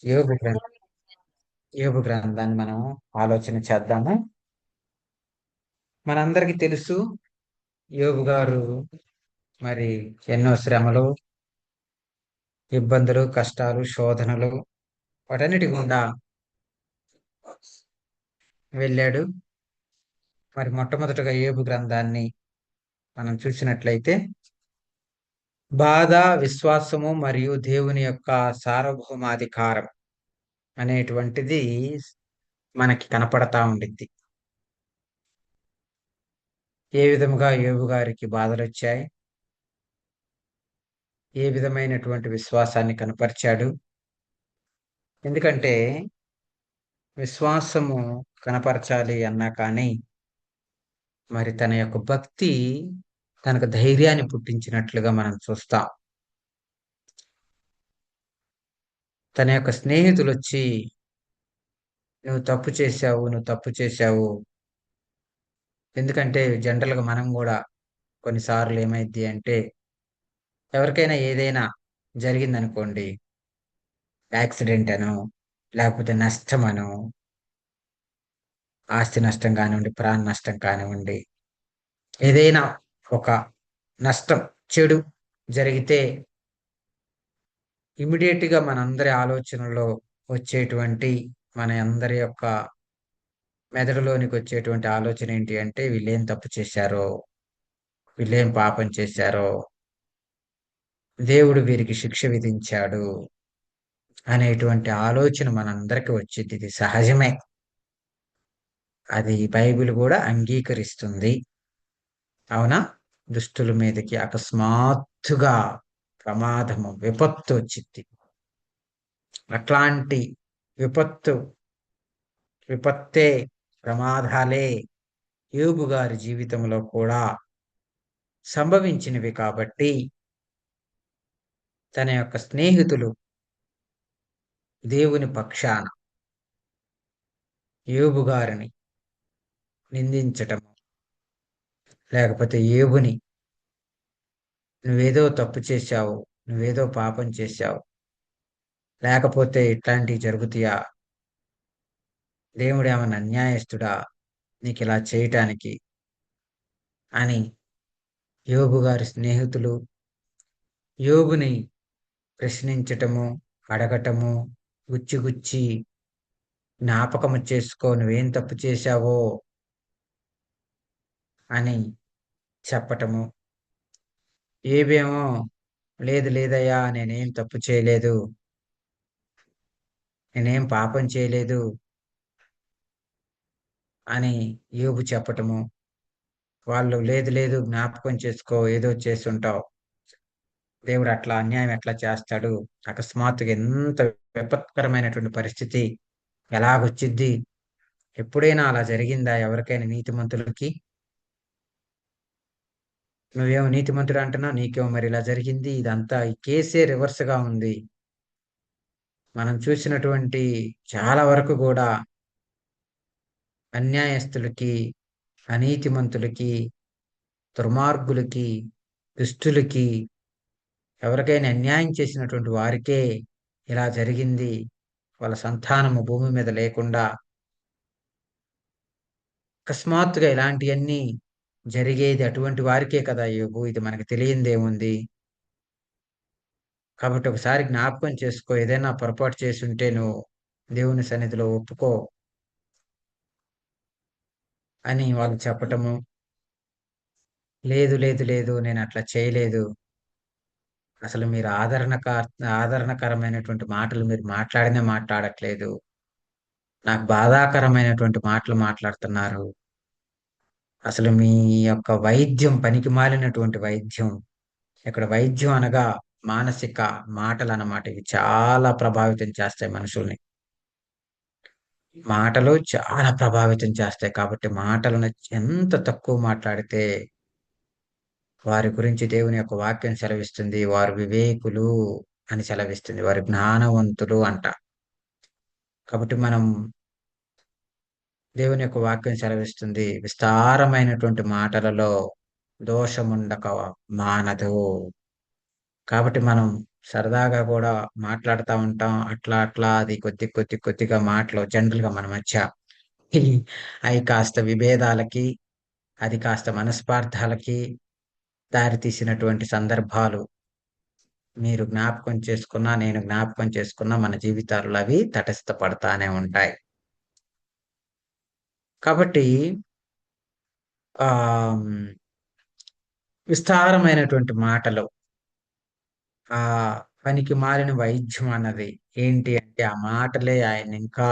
యోబు గ్రంథం యోబు గ్రంథాన్ని మనం ఆలోచన చేద్దాము. మనందరికీ తెలుసు, యోబు గారు మరి ఎన్నో శ్రమలు, ఇబ్బందులు, కష్టాలు, శోధనలు వాటన్నిటి గుండా వెళ్ళాడు. మరి మొట్టమొదటగా యోబు గ్రంథాన్ని మనం చూసినట్లయితే బాధ, విశ్వాసము మరియు దేవుని యొక్క సార్వభౌమాధికారం అనేటువంటిది మనకి కనపడతా ఉండిద్ది. ఏ విధముగా యోబు గారికి బాధలు వచ్చాయి, ఏ విధమైనటువంటి విశ్వాసాన్ని కనపరిచాడు. ఎందుకంటే విశ్వాసము కనపరచాలి అన్నా కానీ మరి తన యొక్క భక్తి తనకు ధైర్యాన్ని పుట్టించినట్లుగా మనం చూస్తాం. తన యొక్క స్నేహితులు వచ్చి నువ్వు తప్పు చేశావు, నువ్వు తప్పు చేశావు. ఎందుకంటే జనరల్గా మనం కూడా కొన్నిసార్లు ఏమైద్ది అంటే ఎవరికైనా ఏదైనా జరిగిందనుకోండి, యాక్సిడెంట్ అనో లేకపోతే నష్టం అనో, ఆస్తి నష్టం కానివ్వండి, ప్రాణ నష్టం కానివ్వండి, ఏదైనా ఒక నష్టం, చెడు జరిగితే ఇమీడియట్ గా మనందరి ఆలోచనలో వచ్చేటువంటి, మన అందరి యొక్క మెదడులోనికి వచ్చేటువంటి ఆలోచన ఏంటి అంటే వీళ్ళేం తప్పు చేశారో, వీళ్ళేం పాపం చేశారో, దేవుడు వీరికి శిక్ష విధించాడు అనేటువంటి ఆలోచన మనందరికి వచ్చింది. ఇది సహజమే. అది బైబిల్ కూడా అంగీకరిస్తుంది. అవునా? దుష్టుల మీదకి అకస్మాత్తుగా ప్రమాదము, విపత్తు వచ్చింది. అట్లాంటి విపత్తు, విపత్తే, ప్రమాదాలే యోబు గారి జీవితంలో కూడా సంభవించినవి. కాబట్టి తన యొక్క స్నేహితులు దేవుని పక్షాన యోబు గారిని నిందించటము, లేకపోతే యోబుని నువ్వేదో తప్పు చేశావు, నువ్వేదో పాపం చేశావు, లేకపోతే ఇట్లాంటివి జరుగుతాయా, దేవుడు ఏమన్నా అన్యాయస్తుడా నీకు ఇలా చేయటానికి అని యోబు గారి స్నేహితులు యోబుని ప్రశ్నించటము, అడగటము, గుచ్చి జ్ఞాపకము చేసుకో నువ్వేం తప్పు చేశావో అని చెప్పటము. ఏవేమో లేదు లేదయ్యా, నేనేం తప్పు చేయలేదు, నేనేం పాపం చేయలేదు అని యోబు చెప్పటము. వాళ్ళు లేదు లేదు, జ్ఞాపకం చేసుకో, ఏదో చేస్తుంటావు, దేవుడు అట్లా అన్యాయం ఎట్లా చేస్తాడు, అకస్మాత్తుగా ఎంత విపత్కరమైనటువంటి పరిస్థితి ఎలాగొచ్చిద్ది, ఎప్పుడైనా అలా జరిగిందా ఎవరికైనా నీతిమంతులకి? నువ్వేమో నీతిమంతుడు అంటున్నావు, నీకేమో మరి ఇలా జరిగింది. ఇదంతా ఈ కేసే రివర్స్ గా ఉంది. మనం చూసినటువంటి చాలా వరకు కూడా అన్యాయస్తులకి, అనీతిమంతులకి, దుర్మార్గులకి, దుష్టులకి, ఎవరికైనా అన్యాయం చేసినటువంటి వారికే ఇలా జరిగింది. వాళ్ళ సంతానము భూమి మీద లేకుండా అకస్మాత్తుగా ఇలాంటివన్నీ జరిగేది అటువంటి వారికే కదా యోబు. ఇది మనకు తెలియందేముంది? కాబట్టి ఒకసారి జ్ఞాపకం చేసుకో, ఏదైనా పొరపాటు చేసుంటే నువ్వు దేవుని సన్నిధిలో ఒప్పుకో అని వాళ్ళు చెప్పటము. లేదు లేదు లేదు, నేను అట్లా చేయలేదు, అసలు మీరు ఆదరణకరమైనటువంటి మాటలు మీరు మాట్లాడట్లేదు, నాకు బాధాకరమైనటువంటి మాటలు మాట్లాడుతున్నారు, అసలు మీ యొక్క వైద్యం పనికి మాలినటువంటి వైద్యం. ఇక్కడ వైద్యం అనగా మానసిక మాటలు అన్నమాట. ఇవి చాలా ప్రభావితం చేస్తాయి మనుషుల్ని. మాటలు చాలా ప్రభావితం చేస్తాయి. కాబట్టి మాటలను ఎంత తక్కువ మాట్లాడితే వారి గురించి దేవుని యొక్క వాక్యం సెలవిస్తుంది, వారు వివేకులు అని సెలవిస్తుంది, వారు జ్ఞానవంతులు అంట. కాబట్టి మనం దేవుని యొక్క వాక్యం సెలవిస్తుంది, విస్తారమైనటువంటి మాటలలో దోషముండక మానదు. కాబట్టి మనం సరదాగా కూడా మాట్లాడుతా ఉంటాం. అట్లా అట్లా అది కొద్దిగా మాటలు జనరల్‌గా మన మధ్య అయి కాస్త విభేదాలకి, అది కాస్త మనస్పార్థాలకి దారితీసినటువంటి సందర్భాలు మీరు జ్ఞాపకం చేసుకున్నా, నేను జ్ఞాపకం చేసుకున్నా మన జీవితాల్లో అవి తటస్థపడతానే ఉంటాయి. కాబట్టి ఆహ్, హ్మ్, విస్తారమైనటువంటి మాటలు పనికి మాలిన వైద్యం అన్నది ఏంటి అంటే, ఆ మాటలే ఆయన్నింకా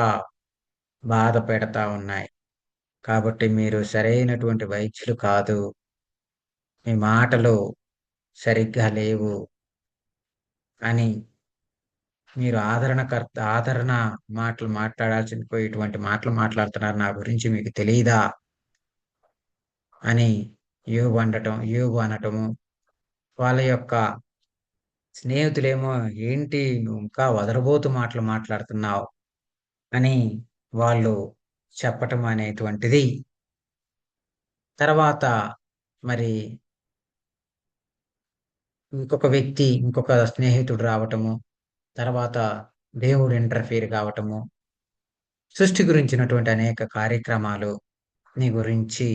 బాధ పెడతా ఉన్నాయి. కాబట్టి మీరు సరైనటువంటి వైద్యులు కాదు. మీ మాటలు సరిగ్గా లేవు అని మీరు ఆదరణ మాటలు మాట్లాడాల్సింది పోయి ఇటువంటి మాటలు మాట్లాడుతున్నారు. నా గురించి మీకు తెలీదా? అని యోబు అనటము. వాళ్ళ యొక్క స్నేహితులేమో ఏంటి నువ్వు ఇంకా వదరబోతు మాటలు మాట్లాడుతున్నావు అని వాళ్ళు చెప్పటం అనేటువంటిది. తర్వాత మరి ఇంకొక స్నేహితుడు రావటము. తర్వాత దేవుడు ఇంటర్ఫియర్ కావటము. సృష్టి గురించినటువంటి అనేక కార్యక్రమాలు నీ గురించి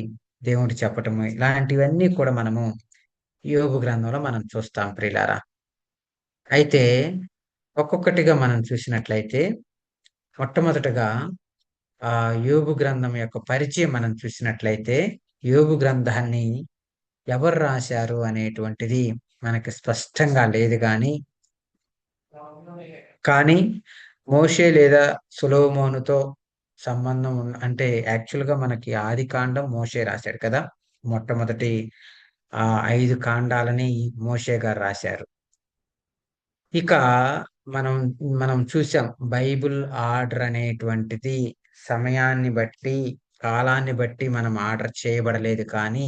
దేవుడు చెప్పటము. ఇలాంటివన్నీ కూడా మనము యోబు గ్రంథంలో మనం చూస్తాం ప్రియులారా. అయితే ఒక్కొక్కటిగా మనం చూసినట్లయితే మొట్టమొదటగా యోబు గ్రంథం యొక్క పరిచయం మనం చూసినట్లయితే యోబు గ్రంథాన్ని ఎవరు రాశారు అనేటువంటిది మనకి స్పష్టంగా లేదు గాని కానీ మోషే లేదా సొలొమోనుతో సంబంధం అంటే యాక్చువల్‌గా మనకి ఆదికాండం మోషే రాశాడు కదా! మొట్టమొదటి 5 కాండాలని మోషే గారు రాశారు. ఇక మనం మనం చూసాం బైబిల్ ఆర్డర్ అనేటువంటిది సమయాన్ని బట్టి, కాలాన్ని బట్టి మనం ఆర్డర్ చేయబడలేదు కానీ,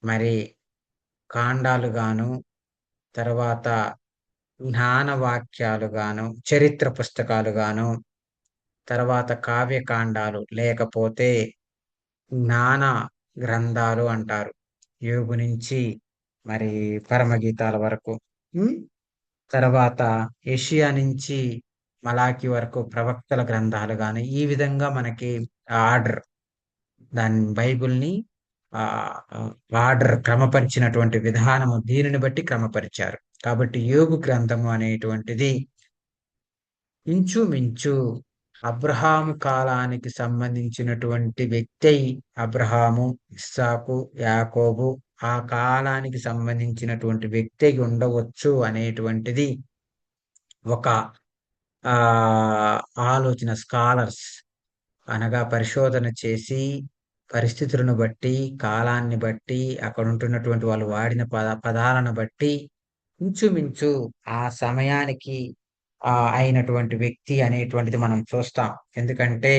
మరి కాండాలుగాను, తర్వాత జ్ఞాన వాక్యాలుగాను, చరిత్ర పుస్తకాలుగాను, తర్వాత కావ్యకాండాలు లేకపోతే జ్ఞాన గ్రంథాలు అంటారు. యోబు నుంచి మరి పరమగీతాల వరకు. హ్మ్. తర్వాత యెషయా నుంచి మలాకి వరకు ప్రవక్తల గ్రంథాలు గాని, ఈ విధంగా మనకి ఆర్డర్ దాన్ని బైబిల్‌ని ఆహ్, ఆహ్, ఆర్డర్ క్రమపరిచినటువంటి విధానము దీనిని బట్టి క్రమపరిచారు. కాబట్టి యోబు గ్రంథము అనేటువంటిది ఇంచుమించు అబ్రహాము కాలానికి సంబంధించినటువంటి వ్యక్తయి అబ్రహాము, ఇస్సాకు, యాకోబు ఆ కాలానికి సంబంధించినటువంటి వ్యక్తి ఉండవచ్చు అనేటువంటిది ఒక ఆహ్, ఆలోచన స్కాలర్స్ అనగా పరిశోధన చేసి, పరిస్థితులను బట్టి, కాలాన్ని బట్టి, అక్కడుంటున్నటువంటి వాళ్ళు వాడిన పదాలను బట్టి ఇంచుమించు ఆ సమయానికి అయినటువంటి వ్యక్తి అనేటువంటిది మనం చూస్తాం. ఎందుకంటే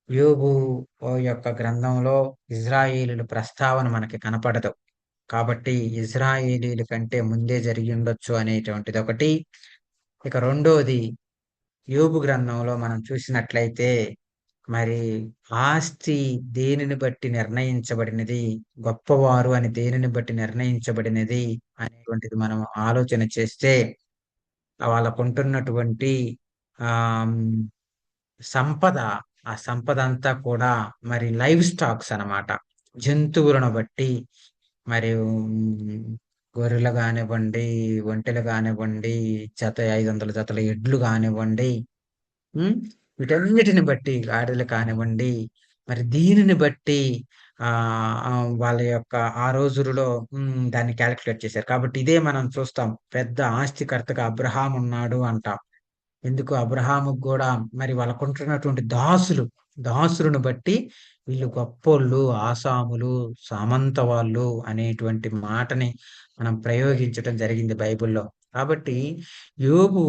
యోబు యొక్క గ్రంథంలో ఇజ్రాయేలీయుల ప్రస్తావన మనకి కనపడదు. కాబట్టి ఇజ్రాయేలీయుల కంటే ముందే జరిగిండొచ్చు అనేటువంటిదొకటి. ఇక రెండోది యోబు గ్రంథంలో మనం చూసినట్లయితే మరి ఆస్తి దేనిని బట్టి నిర్ణయించబడినది, గొప్పవారు అని దేనిని బట్టి నిర్ణయించబడినది అనేటువంటిది మనం ఆలోచన చేస్తే వాళ్ళకుంటున్నటువంటి ఆహ్, హ్మ్, సంపద, ఆ సంపదంతా కూడా మరి లైవ్ స్టాక్స్ అన్నమాట. జంతువులను బట్టి మరియు గొర్రెలు గానివ్వండి, ఒంటెలు గానివ్వండి, 500 జతల ఎడ్లు గానివ్వండి, హ్మ్. వీటన్నిటిని బట్టి గాడిదలు కానివ్వండి, మరి దీనిని బట్టి వాళ్ళ యొక్క ఆ రోజులలో దాన్ని కాలిక్యులేట్ చేశారు. కాబట్టి ఇదే మనం చూస్తాం. పెద్ద ఆస్తికర్తగా అబ్రహాం ఉన్నాడు అంటాం. ఎందుకు అబ్రహాముకు గూడా మరి వాళ్ళకుంటున్నటువంటి దాసులను బట్టి వీళ్ళు గొప్పోళ్ళు, ఆసాములు, సామంత వాళ్ళు అనేటువంటి మాటని మనం ప్రయోగించటం జరిగింది బైబిల్‌లో. కాబట్టి యోబు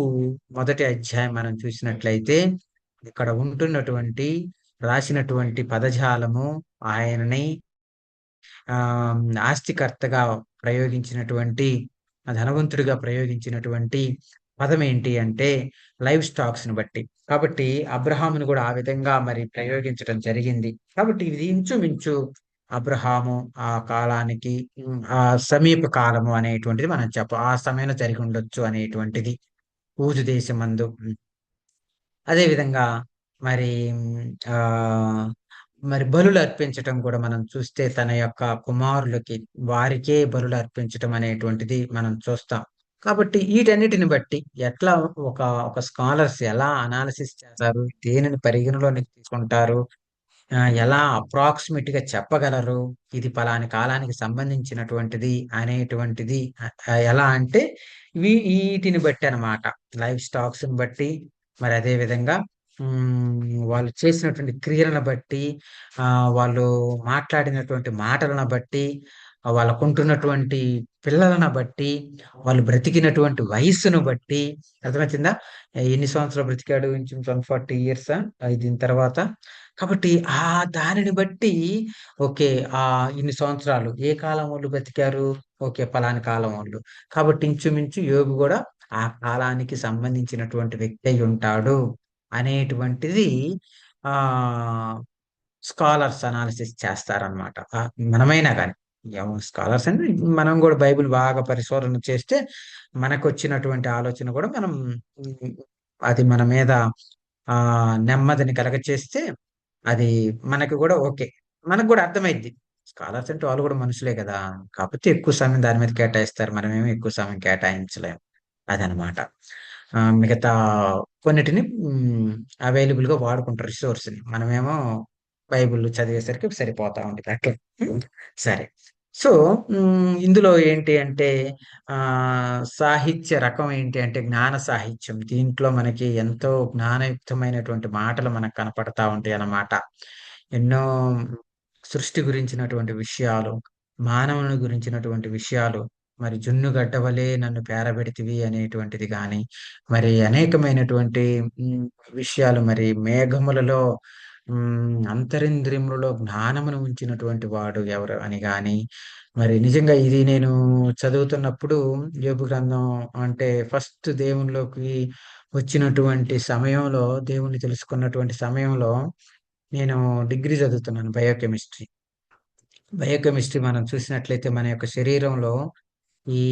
మొదటి అధ్యాయం మనం చూసినట్లయితే ఇక్కడ ఉంటున్నటువంటి రాసినటువంటి పదజాలము ఆయనని ఆస్తికర్తగా ప్రయోగించినటువంటి ధనవంతుడిగా ప్రయోగించినటువంటి పదం ఏంటి అంటే లైవ్ స్టాక్స్‌ని బట్టి. కాబట్టి అబ్రహామును గూడా ఆ విధంగా మరి ప్రయోగించటం జరిగింది. కాబట్టి ఇది ఇంచుమించు అబ్రహాము ఆ కాలానికి ఆ సమీప కాలము అనేటువంటిది మనం ఆ సమయంలో జరిగి ఉండొచ్చు అనేటువంటిది ఊజు దేశమందు. అదే విధంగా మరి ఆ మరి బలులు అర్పించటం కూడా మనం చూస్తే తన యొక్క కుమారులకి వారికే బలులు అర్పించటం అనేటువంటిది మనం చూస్తాం. కాబట్టి వీటన్నిటిని బట్టి ఎట్లా ఒక ఒక స్కాలర్స్ ఎలా అనాలిసిస్ చేస్తారు, దేనిని పరిగణలోకి తీసుకుంటారు, ఎలా అప్రాక్సిమేట్ గా చెప్పగలరు ఇది పలాని కాలానికి సంబంధించినటువంటిది అనేటువంటిది ఎలా అంటే వీటిని బట్టి అన్నమాట. లైవ్ స్టాక్స్ ని బట్టి, మరి అదే విధంగా వాళ్ళు చేసినటువంటి క్రియలను బట్టి, వాళ్ళు మాట్లాడినటువంటి మాటలను బట్టి, వాళ్ళకుంటున్నటువంటి పిల్లలను బట్టి, వాళ్ళు బ్రతికినటువంటి వయస్సును బట్టి. అర్థమవుతుందా? ఎన్ని సంవత్సరాలు బ్రతికాడు? ఇంచుమించు 140 ఇయర్స్ దీని తర్వాత. కాబట్టి దానిని బట్టి ఓకే. ఇన్ని సంవత్సరాలు ఏ కాలం వాళ్ళు బ్రతికారు? ఓకే. పలాని కాలం వాళ్ళు. కాబట్టి ఇంచుమించు యోబు గూడా ఆ కాలానికి సంబంధించినటువంటి వ్యక్తి అయ్యుంటాడు అనేటువంటిది ఆహ్, స్కాలర్స్ అనాలిసిస్ చేస్తారనమాట. మనమైనా గాని. స్కాలర్స్ అంటే మనం గూడా బైబిల్ బాగా పరిశోధన చేస్తే మనకొచ్చినటువంటి ఆలోచన గూడా మనం హ్మ్, అది మన మీద నెమ్మదిని కలగచేస్తే అది మనకి గూడా ఓకే. మనకు గూడా అర్థమైద్ది. స్కాలర్స్ అంటే వాళ్ళు గూడా మనుషులే గదా! కాపోతే ఎక్కువ సమయం దాని మీద కేటాయిస్తారు. మనమేమో ఎక్కువ సమయం కేటాయించలేం. అదనమాట. మిగతా కొన్నిటిని అవైలబుల్‌గా వాడుకుంటారు రిసోర్స్‌ని. మనమేమో బైబిల్ చదివేసరికి సరిపోతా ఉంటది అట్లా. హ్మ్. సరే. సో, ఇందులో ఏంటి అంటే సాహిత్య రకం ఏంటి అంటే జ్ఞాన సాహిత్యం. దీంట్లో మనకి ఎంతో జ్ఞానయుక్తమైనటువంటి మాటలు మనకు కనపడతా ఉంటాయన్నమాట. ఎన్నో సృష్టి గురించినటువంటి విషయాలు, మానవుని గురించినటువంటి విషయాలు, మరి జున్ను గడ్డ వలె నన్ను పేరబెడితివి అనేటువంటిది గాని, మరి అనేకమైనటువంటి హ్మ్, విషయాలు మరి మేఘములలో అంతరింద్రియములలో జ్ఞానమును ఉంచినటువంటి వాడు ఎవరు అని గాని, మరి నిజంగా ఇది నేను చదువుతున్నప్పుడు యోబు గ్రంథం అంటే ఫస్ట్ దేవునిలోకి వచ్చినటువంటి సమయంలో, దేవుణ్ణి తెలుసుకున్నటువంటి సమయంలో నేను డిగ్రీ చదువుతున్నాను బయోకెమిస్ట్రీ. బయోకెమిస్ట్రీ మనం చూసినట్లయితే మన యొక్క శరీరంలో ఈ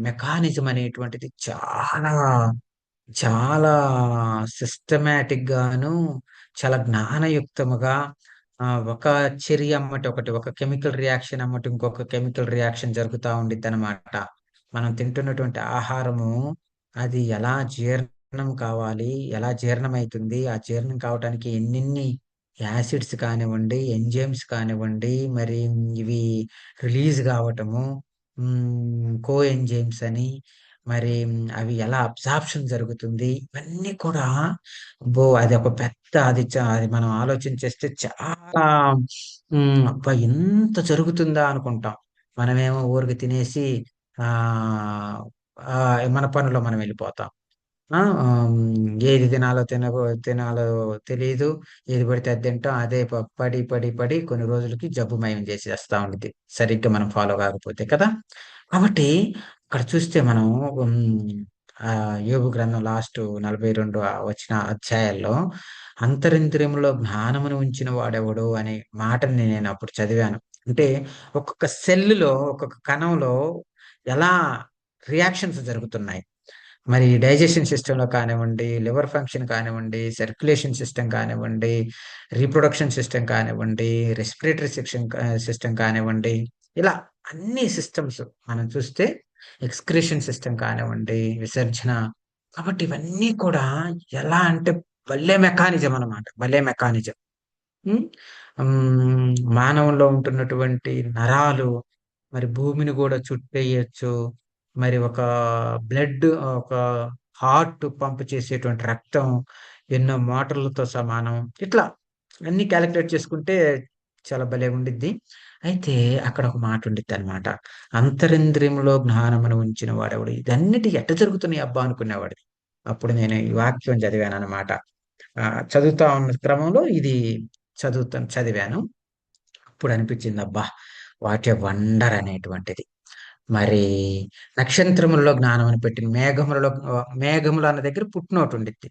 మెకానిజం అనేటువంటిది చాలా, చాలా సిస్టమాటిక్ గాను, చాలా జ్ఞానయుక్తముగా ఒక చర్య అమ్మటి ఒకటి, ఒక కెమికల్ రియాక్షన్ అమ్మటి ఇంకొక కెమికల్ రియాక్షన్ జరుగుతా ఉండిద్దనమాట. మనం తింటున్నటువంటి ఆహారము అది ఎలా జీర్ణం కావాలి, ఎలా జీర్ణమైతుంది, ఆ జీర్ణం కావటానికి ఎన్నెన్ని యాసిడ్స్ కానివ్వండి, ఎంజైమ్స్ కానివ్వండి, మరి ఇవి రిలీజ్ కావటము, కోఎంజైమ్స్ అని, మరి అవి ఎలా అబ్సార్ప్షన్ జరుగుతుంది. ఇవన్నీ కూడా అబ్బో! అది ఒక పెద్ద అది మనం ఆలోచన చేస్తే చాలా అబ్బా! ఇంత జరుగుతుందా అనుకుంటాం. మనమేమో ఊరికే తినేసి ఆహ్, మన పనిలో మనం వెళ్ళిపోతాం. ఏది తినాలో తెలీదు. ఏది పడితే అది తింటాం. అదే పడి, పడి, పడి కొన్ని రోజులకి జబ్బుమయం చేసేస్తా ఉండిద్ది. సరిగ్గా మనం ఫాలో కాకపోతే కదా! కాబట్టి అక్కడ చూస్తే మనం యోబు గ్రంథం లాస్ట్ 42 వచ్చిన అధ్యాయాల్లో అంతరింద్రియములో జ్ఞానమును ఉంచిన వాడెవడు అనే మాటని నేను అప్పుడు చదివాను. అంటే ఒక్కొక్క సెల్‌లో, ఒక్కొక్క కణంలో ఎలా రియాక్షన్స్ జరుగుతున్నాయి. మరి డైజెషన్ సిస్టమ్‌లో కానివ్వండి, లివర్ ఫంక్షన్ కానివ్వండి, సర్క్యులేషన్ సిస్టమ్ కానివ్వండి, రీప్రొడక్షన్ సిస్టమ్ కానివ్వండి, రెస్పిరేటరీ సిస్టమ్ కానివ్వండి, ఇలా అన్ని సిస్టమ్స్ మనం చూస్తే ఎక్స్‌క్రీషన్ సిస్టమ్ కానివ్వండి, విసర్జన. కాబట్టి ఇవన్నీ కూడా ఎలా అంటే భలే మెకానిజం అన్నమాట. భలే మెకానిజం. హ్మ్. మానవుల్లో ఉంటున్నటువంటి నరాలు, మరి భూమిని గూడా చుట్టేయొచ్చు. మరి ఒక హార్ట్ పంప్ చేసేటువంటి రక్తం ఎన్నో మోటార్లతో సమానం. ఇట్లా అన్నీ కాలిక్యులేట్ చేసుకుంటే చాలా భలే ఉండిద్ది. అయితే అక్కడ ఒక మాట ఉండిద్దనమాట. అంతరింద్రియములో జ్ఞానమును ఉంచిన వాడెవడు? ఇదన్నిటి ఎట్ట జరుగుతున్నాయి అబ్బా! అనుకునేవాడిని. అప్పుడు నేను ఈ వాక్యం చదివాననమాట. చదువుతా ఉన్న క్రమంలో ఇది చదివాను. అప్పుడు అనిపించింది అబ్బా! వాట్ ఎ వండర్ అనేటువంటిది. మరి నక్షత్రములలో జ్ఞానం అని పెట్టింది. మేఘములు అన్న దగ్గర ఫుట్ నోట్ ఉండిద్ది.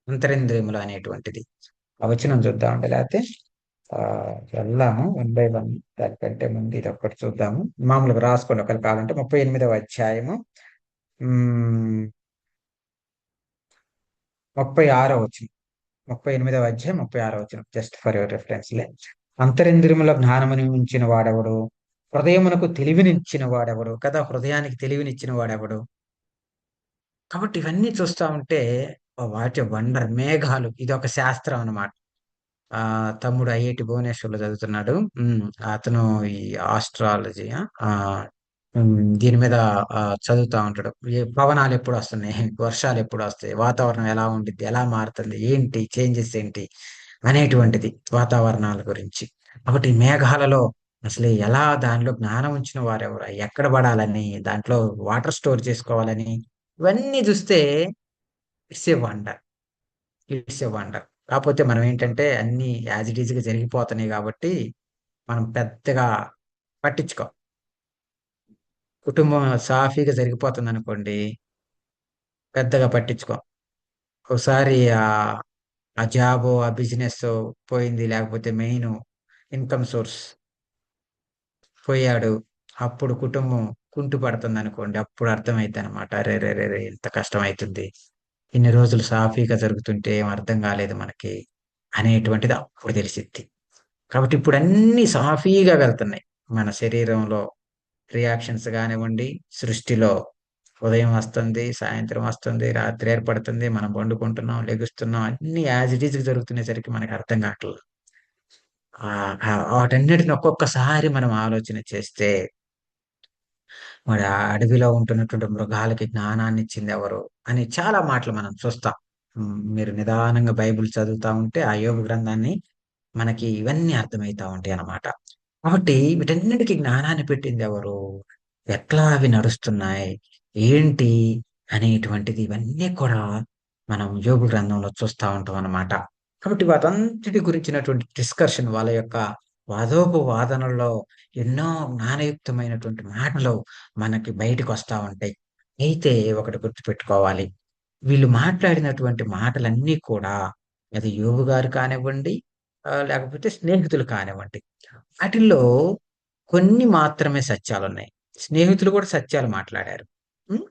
అంతరింద్రియములు అనేటువంటిది. ఆ వచనం చూద్దామండి లేతే. ఆ, వెళ్దాము వన్ బై వన్. దానికంటే ముందు ఇది ఒక్కటి చూద్దాము. మామూలుగా రాసుకోండి ఒకరు కావాలంటే. 38వ అధ్యాయము, 36వ వచనం. 38వ అధ్యాయం 36వ వచనం, జస్ట్ ఫర్ యువర్ రెఫరెన్స్ లే. అంతరింద్రియముల జ్ఞానముని మించిన వాడెవడు? హృదయమునకు తెలివినిచ్చిన వాడెవడు కదా? హృదయానికి తెలివినిచ్చిన వాడెవడు? కాబట్టి ఇవన్నీ చూస్తా ఉంటే వాటి వండర్ మేఘాలు, ఇది ఒక శాస్త్రం అన్నమాట. ఆ తమ్ముడు ఐఐటి భువనేశ్వర్లో చదువుతున్నాడు. అతను ఈ ఆస్ట్రాలజీ దీని మీద చదువుతా ఉంటాడు. ఈ పవనాలు ఎప్పుడు వస్తున్నాయి, వర్షాలు ఎప్పుడు వస్తాయి, వాతావరణం ఎలా ఉండిద్ది, ఎలా మారుతుంది, ఏంటి చేంజెస్ ఏంటి అనేటువంటిది వాతావరణాల గురించి. కాబట్టి ఈ మేఘాలలో అసలు ఎలా దానిలో జ్ఞానం ఉంచిన వారెవరు, అవి ఎక్కడ పడాలని, దాంట్లో వాటర్ స్టోర్ చేసుకోవాలని, ఇవన్నీ చూస్తే it's a wonder. It's a wonder. కాకపోతే మనం ఏంటంటే అన్ని యాజ్ ఇట్ ఈజ్ గా జరిగిపోతున్నాయి కాబట్టి మనం పెద్దగా పట్టించుకో. కుటుంబం సాఫీగా జరిగిపోతుంది అనుకోండి, పెద్దగా పట్టించుకో. ఒకసారి ఆ జాబ్, ఆ బిజినెస్ పోయింది, లేకపోతే మెయిన్ ఇన్కమ్ సోర్స్ పోయాడు, అప్పుడు కుటుంబం కుంటు పడుతుంది అనుకోండి, అప్పుడు అర్థమైద్ది అనమాట. అరే రే రే రే, ఇంత కష్టం అవుతుంది, ఇన్ని రోజులు సాఫీగా జరుగుతుంటే ఏం అర్థం కాలేదు మనకి అనేటువంటిది అప్పుడు తెలిసిద్ది. కాబట్టి ఇప్పుడు అన్ని సాఫీగా వెళ్తున్నాయి. మన శరీరంలో రియాక్షన్స్ కానివ్వండి, సృష్టిలో ఉదయం వస్తుంది, సాయంత్రం వస్తుంది, రాత్రి ఏర్పడుతుంది, మనం వండుకుంటున్నాం, లెగుస్తున్నాం, అన్ని యాజ్ ఇట్ ఈజ్ జరుగుతునేసరికి మనకు అర్థం కావట్లేదు. వాటన్నిటిని ఒక్కొక్కసారి మనం ఆలోచన చేస్తే, మరి ఆ అడవిలో ఉంటున్నటువంటి మృగాలకి జ్ఞానాన్ని ఇచ్చింది ఎవరు అని చాలా మాటలు మనం చూస్తాం. మీరు నిదానంగా బైబిల్ చదువుతా ఉంటే ఆ యోగ గ్రంథాన్ని మనకి ఇవన్నీ అర్థమవుతా ఉంటాయి అన్నమాట. కాబట్టి వీటన్నిటికీ జ్ఞానాన్ని పెట్టింది ఎవరు, ఎట్లా అవి నడుస్తున్నాయి, ఏంటి అనేటువంటిది, ఇవన్నీ కూడా మనం యోగ గ్రంథంలో చూస్తా ఉంటాం అన్నమాట. కాబట్టి వాటన్నిటి గురించినటువంటి డిస్కషన్, వాళ్ళ యొక్క వాదోపవాదనల్లో ఎన్నో జ్ఞానయుక్తమైనటువంటి మాటలు మనకి బయటకు వస్తా ఉంటాయి. అయితే ఒకటి గుర్తుపెట్టుకోవాలి, వీళ్ళు మాట్లాడినటువంటి మాటలన్నీ కూడా, అది యోబు గారు కానివ్వండి, లేకపోతే స్నేహితులు కానివ్వండి, వాటిల్లో కొన్ని మాత్రమే సత్యాలున్నాయి. స్నేహితులు కూడా సత్యాలు మాట్లాడారు. ఉమ్,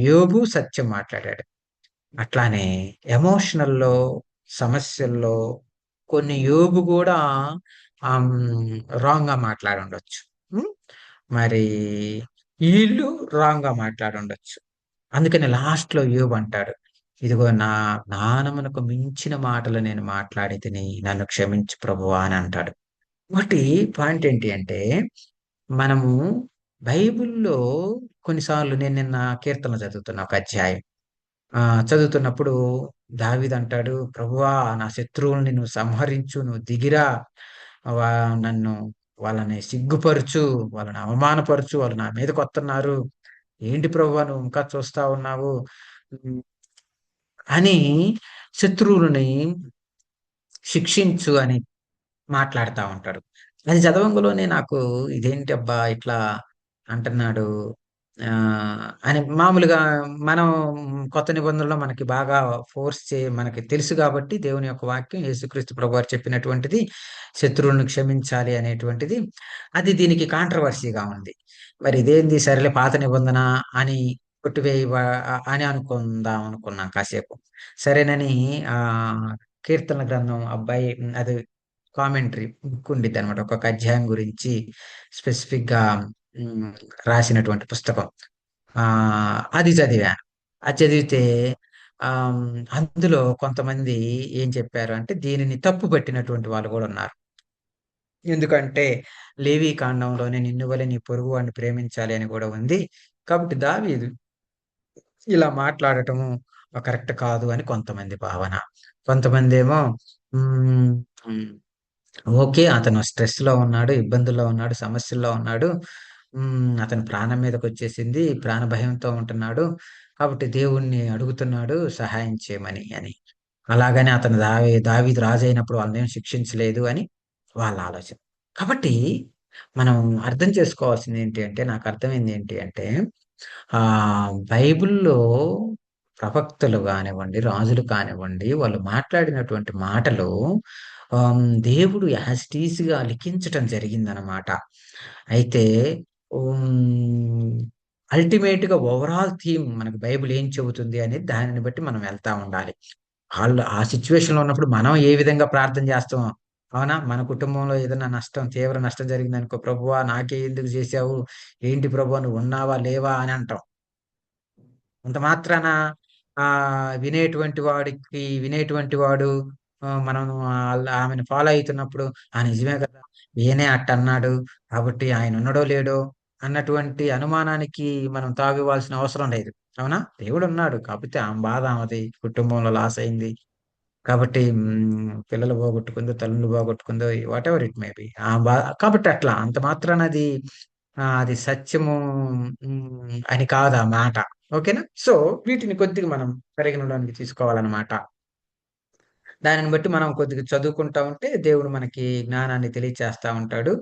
యోబు సత్యం మాట్లాడాడు. అట్లానే ఎమోషనల్లో, సమస్యల్లో కొన్ని యోబు కూడా రాంగ్ గా మాట్లాడి ఉండొచ్చు. ఉమ్, మరి వీళ్ళు రాంగ్ గా మాట్లాడి ఉండొచ్చు. అందుకని లాస్ట్ లో యోబు అంటాడు, ఇదిగో నా జ్ఞానమునకు మించిన మాటలు నేను మాట్లాడి తిని, నన్ను క్షమించు ప్రభువా అని అంటాడు. ఒకటి పాయింట్ ఏంటి అంటే, మనము బైబిల్లో కొన్నిసార్లు, నేను నిన్న కీర్తన చదువుతున్నా ఒక అధ్యాయం, చదువుతున్నప్పుడు దావీదు అంటాడు, ప్రభువా నా శత్రువుల్ని నువ్వు సంహరించు, నువ్వు దిగిరా, నన్ను, వాళ్ళని సిగ్గుపరచు, వాళ్ళని అవమానపరచు, వాళ్ళు నా మీదకి వస్తున్నారు, ఏంటి ప్రభువా నువ్వు ఇంకా చూస్తా ఉన్నావు ఉమ్, అని శత్రువులని శిక్షించు అని మాట్లాడుతా ఉంటాడు. అది చదవంగులోనే నాకు ఇదేంటి అబ్బా ఇట్లా అంటున్నాడు అని. మామూలుగా మనం కొత్త నిబంధనలో మనకి బాగా మనకి తెలుసు కాబట్టి, దేవుని యొక్క వాక్యం, యేసుక్రీస్తు ప్రభువారు చెప్పినటువంటిది శత్రువులను క్షమించాలి అనేటువంటిది, అది దీనికి కాంట్రవర్సీగా ఉంది. మరి ఇదేంది, సరేలే పాత నిబంధన అని కొట్టివేయ అని అనుకుందాం అనుకున్నాం కాసేపు. సరేనని ఆ కీర్తన గ్రంథం అబ్బాయి, అది కామెంటరీ బుక్ ఉండిద్ది అనమాట, ఒక్కొక్క అధ్యాయం గురించి స్పెసిఫిక్ గా ఉమ్, రాసినటువంటి పుస్తకం. ఆ అది చదివాను. అది చదివితే ఆ అందులో కొంతమంది ఏం చెప్పారు అంటే, దీనిని తప్పు పట్టినటువంటి వాళ్ళు కూడా ఉన్నారు. ఎందుకంటే లేవి కాండంలోనే నిన్ను వలె నీ పొరుగు వాడిని ప్రేమించాలి అని కూడా ఉంది. కాబట్టి దావీదు ఇలా మాట్లాడటము కరెక్ట్ కాదు అని కొంతమంది భావన. కొంతమంది ఏమో ఉమ్, ఉమ్, ఓకే, అతను స్ట్రెస్ లో ఉన్నాడు, ఇబ్బందుల్లో ఉన్నాడు, సమస్యల్లో ఉన్నాడు, అతని ప్రాణం మీదకి వచ్చేసింది, ప్రాణ భయంతో ఉంటున్నాడు, కాబట్టి దేవుణ్ణి అడుగుతున్నాడు సహాయం చేయమని అని. అలాగని అతను దావీదు రాజు అయినప్పుడు వాళ్ళని ఏం శిక్షించలేదు అని వాళ్ళ ఆలోచన. కాబట్టి మనం అర్థం చేసుకోవాల్సింది ఏంటి అంటే, నాకు అర్థమైంది ఏంటి అంటే, ఆ బైబిల్లో ప్రవక్తలు కానివ్వండి, రాజులు కానివ్వండి, వాళ్ళు మాట్లాడినటువంటి మాటలు దేవుడు యాజ్ ఇట్ ఈస్‌గా లిఖించటం జరిగిందనమాట. అయితే హ్మ్. అల్టిమేట్‌గా ఓవరాల్ థీమ్ మనకు బైబిల్ ఏం చెబుతుంది అనేది దానిని బట్టి మనం వెళ్తా ఉండాలి. ఆళ్ళు ఆ సిట్యుయేషన్‌లో ఉన్నప్పుడు మనం ఏ విధంగా ప్రార్థన చేస్తామో, అవునా? మన కుటుంబంలో ఏదైనా నష్టం, తీవ్ర నష్టం జరిగిందనుకో, ప్రభువా నాకే ఎందుకు చేశావు? ఏంటి ప్రభువా నువ్వు ఉన్నావా? లేవా? అని అంటాం. అంత మాత్రాన వినేటువంటి వాడు మనం ఆమెను ఫాలో అయితున్నప్పుడు, నిజమే కదా! ఈయనే అట్టన్నాడు. కాబట్టి ఆయనున్నడో లేడో అన్నటువంటి అనుమానానికి మనం తావివ్వాల్సిన అవసరం లేదు. అవునా? దేవుడున్నాడు. కాపోతే ఆమె బాధ ఆమెది. కుటుంబంలో లాస్ అయింది. కాబట్టి పిల్లలు పోగొట్టుకుందో, తల్లులు పోగొట్టుకుందో వాటెవర్ ఇట్ మే బి. కాబట్టి అట్లా అంత మాత్రాన అది సత్యము అని కాదు ఆ మాట. ఓకేనా? సో, వీటిని కొద్దిగా మనం పరిగణలోనికి తీసుకోవాలనమాట. దానిని బట్టి మనం కొద్దిగా చదువుకుంటా ఉంటే దేవుడు మనకి జ్ఞానాన్ని తెలియచేస్తా ఉంటాడు.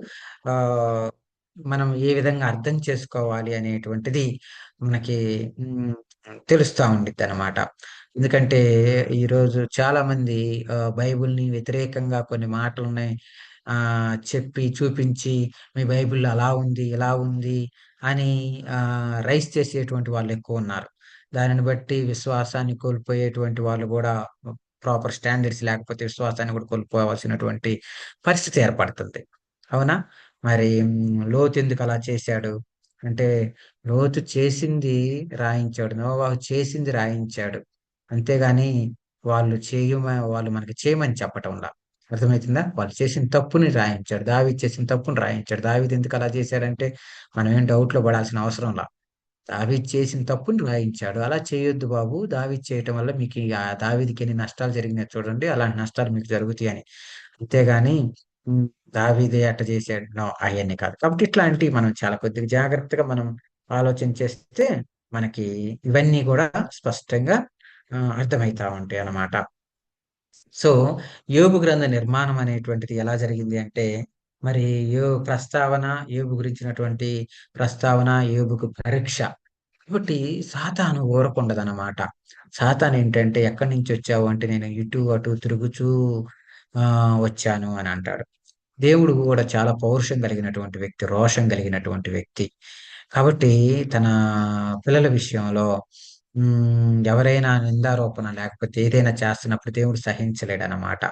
ఆహ్, మనం ఏ విధంగా అర్థం చేసుకోవాలి అనేటువంటిది మనకి హ్మ్, తెలుస్తా ఉండిద్దనమాట. ఎందుకంటే ఈరోజు చాలామంది బైబిల్‌ని వ్యతిరేకంగా కొన్ని మాటలని చెప్పి, చూపించి మీ బైబిల్‌లో అలా ఉంది, ఇలా ఉంది అని రైజ్ చేసేటువంటి వాళ్ళెక్కువున్నారు. దానిని బట్టి విశ్వాసాన్ని కోల్పోయేటువంటి వాళ్ళు గూడా ప్రాపర్ స్టాండర్డ్స్ లేకపోతే విశ్వాసాన్ని కూడా కోల్పోవాల్సినటువంటి పరిస్థితి ఏర్పడుతుంది. అవునా? మరి లోతు ఎందుకు అలా చేశాడు? అంటే లోతు చేసింది రాయించాడు. నోవాహు చేసింది రాయించాడు. అంతేగాని వాళ్ళు మనకి చేయమని చెప్పటంలా. అర్థమైతుందా? వాళ్ళు చేసిన తప్పుని రాయించాడు. దావీదు చేసిన తప్పుని రాయించాడు. దావీదు ఎందుకు అలా చేశాడంటే మనం ఏం డౌట్‌లో పడాల్సిన అవసరంలా. దావీదు చేసిన తప్పుని రాయించాడు. అలా చేయొద్దు బాబు. దావీదు చేయటం వల్ల దావీదుకి ఎన్ని నష్టాలు జరిగినాయో చూడండి. అలాంటి నష్టాలు మీకు జరుగుతాయని. అంతేగాని హ్మ్. దావీదే అట్ట చేసాడు. నో అయన్నీ కాదు. కాబట్టి ఇట్లాంటివి మనం చాలా కొద్దిగా జాగ్రత్తగా మనం ఆలోచన చేస్తే మనకి ఇవన్నీ గూడా స్పష్టంగా అర్థమైతా ఉంటాయన్నమాట. సో, యోబు గ్రంథ నిర్మాణం అనేటువంటిది ఎలా జరిగింది అంటే, మరి ప్రస్తావన, యోబు గురించినటువంటి ప్రస్తావన, యోబుకు పరీక్ష. కాబట్టి సాతాను ఊరకుండదనమాట. సాతానేంటంటే, "ఎక్కడి నుంచొచ్చావు?" అంటే, "నేను ఇటు, అటు తిరుగుచూ వచ్చాను" అని అంటాడు. దేవుడు గూడా చాలా పౌరుషం కలిగినటువంటి వ్యక్తి, రోషం కలిగినటువంటి వ్యక్తి. కాబట్టి తన పిల్లల విషయంలో ఎవరైనా నిందారోపణ లేకపోతే ఏదైనా చేస్తున్నప్పుడు దేవుడు సహించలేడనమాట.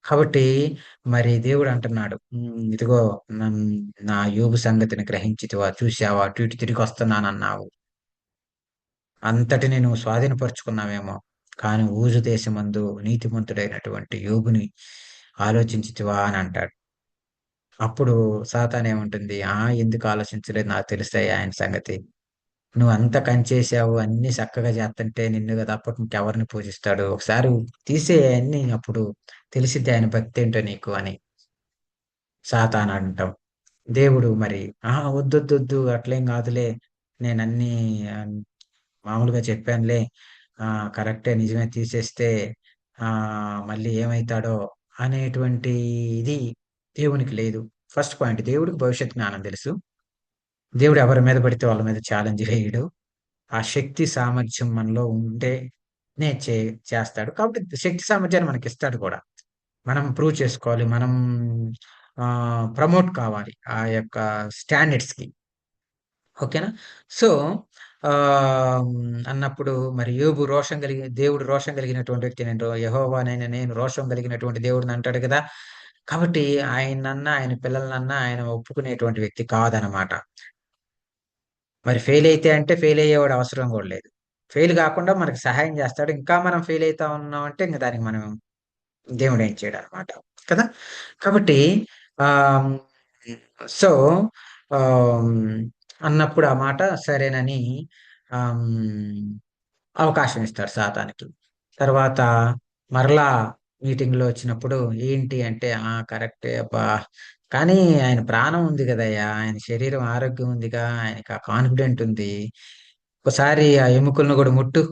కాబట్టి మరి దేవుడు అంటున్నాడు, "ఇదిగో నన్ నా యోబు సంగతిని గ్రహించితివా? చూసావా? అటు ఇటు తిరిగొస్తున్నానన్నావు. అంతటిని నువ్వు స్వాధీనపరుచుకున్నావేమో. కానీ ఊజు దేశమందు నీతిమంతుడైనటువంటి యోబుని ఆలోచించితివా?" అని అంటాడు. అప్పుడు సాతానేమంటుంది, ఎందుకు ఆలోచించలేదు నాకు తెలుసయ్యా ఆయన సంగతి. నువ్వంతా కంచేశావు, అన్నీ సక్కగా జేత్తంటే నిన్ను తప్ప ఇంకెవరిని పూజిస్తాడు. ఒకసారి తీసేయి అయన్నీ అప్పుడు తెలిసిద్ది ఆయన భక్తేంటో నీకు అని సాతానంటం. దేవుడు మరి, వద్దొద్దొద్దు అట్లేం గాదులే. నేనన్నీ ఆహ్, మామూలుగా చెప్పానులే. కరెక్టే నిజమే తీసేస్తే మళ్ళీ ఏమైతాడో అనేటువంటి ఇది దేవునికి లేదు. ఫస్ట్ పాయింట్ దేవుడికి భవిష్యత్ జ్ఞానం తెలుసు. దేవుడు ఎవరి మీద పడితే వాళ్ళ మీద ఛాలెంజ్ వేయడు. ఆ శక్తి సామర్థ్యం మనలో ఉంటేనే చేస్తాడు. కాబట్టి శక్తి సామర్థ్యాన్ని మనకిస్తాడు కూడా. మనం ప్రూవ్ చేసుకోవాలి. మనం ప్రమోట్ కావాలి. ఆ యొక్క స్టాండర్డ్స్‌కి. ఓకేనా? సో, అన్నప్పుడు మరి దేవుడు రోషం కలిగినటువంటి వ్యక్తి. యెహోవానైన నేను రోషం కలిగినటువంటి దేవుడిని అంటాడు కదా! కాబట్టి ఆయన పిల్లలనన్నా ఆయన ఒప్పుకునేటువంటి వ్యక్తి కాదనమాట. మరి ఫెయిలయితే అంటే ఫెయిలయ్యేవాడు అవసరం గూడా లేదు. ఫెయిల్ గాకుండా మనకు సహాయం జేస్తాడు. ఇంకా మనం ఫెయిలయితా ఉన్నామంటే ఇంక దానికి మనం దేవుడేం చేయడనమాట. కదా! కాబట్టి ఆహ్, హ్మ్, సో, ఆహ్, హ్మ్, అన్నప్పుడు ఆ మాట సరేనని ఆహ్, అవకాశం ఇస్తాడు సాతానుకి. తర్వాత మరలా మీటింగ్‌లో వచ్చినప్పుడు ఏంటి అంటే, కరెక్టే అబ్బా! కానీ ఆయన ప్రాణం ఉంది గదయ్యా! ఆయన శరీరం ఆరోగ్యం ఉందిగా! ఆయనకి ఆ కాన్ఫిడెంట్ ఉంది. ఒకసారి ఆ ఎముకలను గూడా ముట్టు.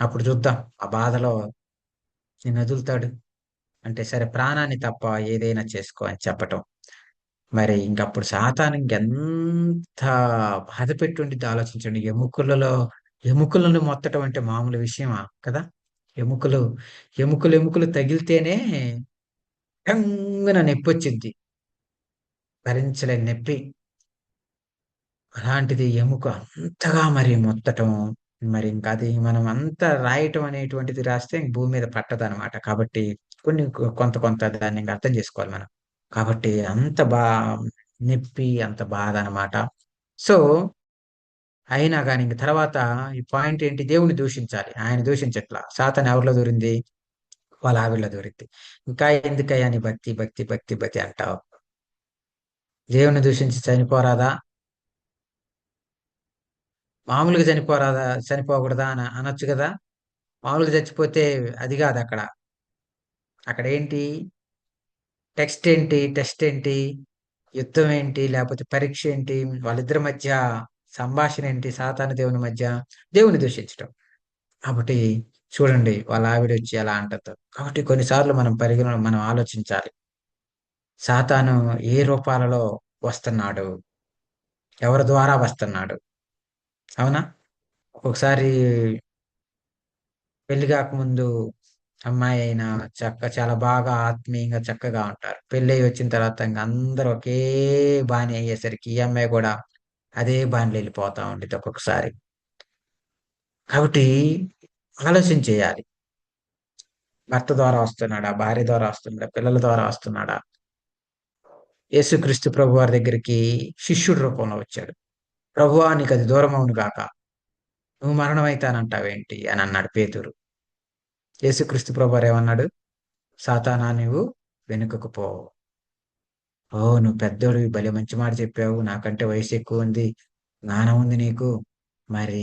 అప్పుడు చూద్దాం. ఆ బాధలో నిన్నొదులుతాడు. అంటే సరే ప్రాణాన్ని తప్ప ఏదైనా చేసుకో అని చెప్పటం. మరి ఇంకప్పుడు సాతాను ఇంకెంత బాధ పెట్టుండిద్దో ఆలోచించండి. ఎముకలలో ఎముకలను మొత్తటం అంటే మామూలు విషయమా కదా! ఎముకలు, ఎముకలు తగిలితేనే టంగున నొప్పొచ్చిద్ది. భరించలేని నొప్పి. అలాంటిది ఎముక అంతగా మరి మొత్తటం, మరి ఇంక అది మనం అంతా రాయటం అనేటువంటిది రాస్తే ఇంక భూమి మీద పట్టదనమాట. కాబట్టి కొన్ని కొంత కొంత దాన్ని ఇంక అర్థం చేసుకోవాలి మనం. కాబట్టి అంత నొప్పి, అంత బాధనమాట. సో, అయినా గాని ఇంక తర్వాత ఈ పాయింట్ ఏంటి? దేవుడిని దూషించాలి. ఆయన దూషించట్ల. సాతాను ఎవరిలో దూరింది? వాళ్ళ ఆవిడలో దూరింది. ఇంకా ఎందుకయ్యా నీ భక్తి, భక్తి, భక్తి, భక్తి అంటావు? దేవుడిని దూషించి చనిపోరాదా? మామూలుగా చనిపోరాదా? చనిపోకూడదా అనొచ్చు గదా! మామూలుగా చచ్చిపోతే అది గాదక్కడ. అక్కడేంటి? టెస్ట్ ఏంటి? యుద్ధం ఏంటి? లేపోతే పరీక్ష ఏంటి? వాళ్ళిద్దరి మధ్య సంభాషణ ఏంటి? సాతాను దేవుని మధ్య? దేవుని దూషించటం. కాబట్టి చూడండి వాళ్ళ ఆవిడొచ్చి ఎలా అంటదో. కాబట్టి కొన్ని సార్లు మనం ఆలోచించాలి. సాతాను ఏ రూపాలలో వస్తున్నాడు? ఎవరి ద్వారా వస్తున్నాడు? అవునా? ఒక్కొక్కసారి పెళ్లి గాకముందు అమ్మాయయినా చాలా బాగా ఆత్మీయంగా చక్కగా ఉంటారు. పెళ్ళై వచ్చిన తర్వాత ఇంక అందరూ ఒకే బాణీ అయ్యేసరికి ఈ అమ్మాయి గూడా అదే బానిలో ఎళ్ళిపోతా ఉండిద్ది ఒక్కొక్కసారి. కాబట్టి ఆలోచన చేయాలి. భర్త ద్వారా వస్తున్నాడా? భార్య ద్వారా వస్తున్నాడా? పిల్లల ద్వారా వస్తున్నాడా? యేసుక్రీస్తు ప్రభువారి దగ్గరికి శిష్యుడి రూపంలో వచ్చాడు. ప్రభువా నీకది దూరమవును గాక. నువ్వు మరణమైతానంటావేంటి అని అన్నాడు పేతురు. యేసుక్రీస్తు ప్రభువారు ఏమన్నాడు? సాతానా నీవు వెనుకకు పో. ఓహ్! నువ్వు పెద్దోడివి భలే మంచి మాట చెప్పావు. నాకంటే వయసు ఎక్కువుంది. జ్ఞానం ఉంది నీకు. మరి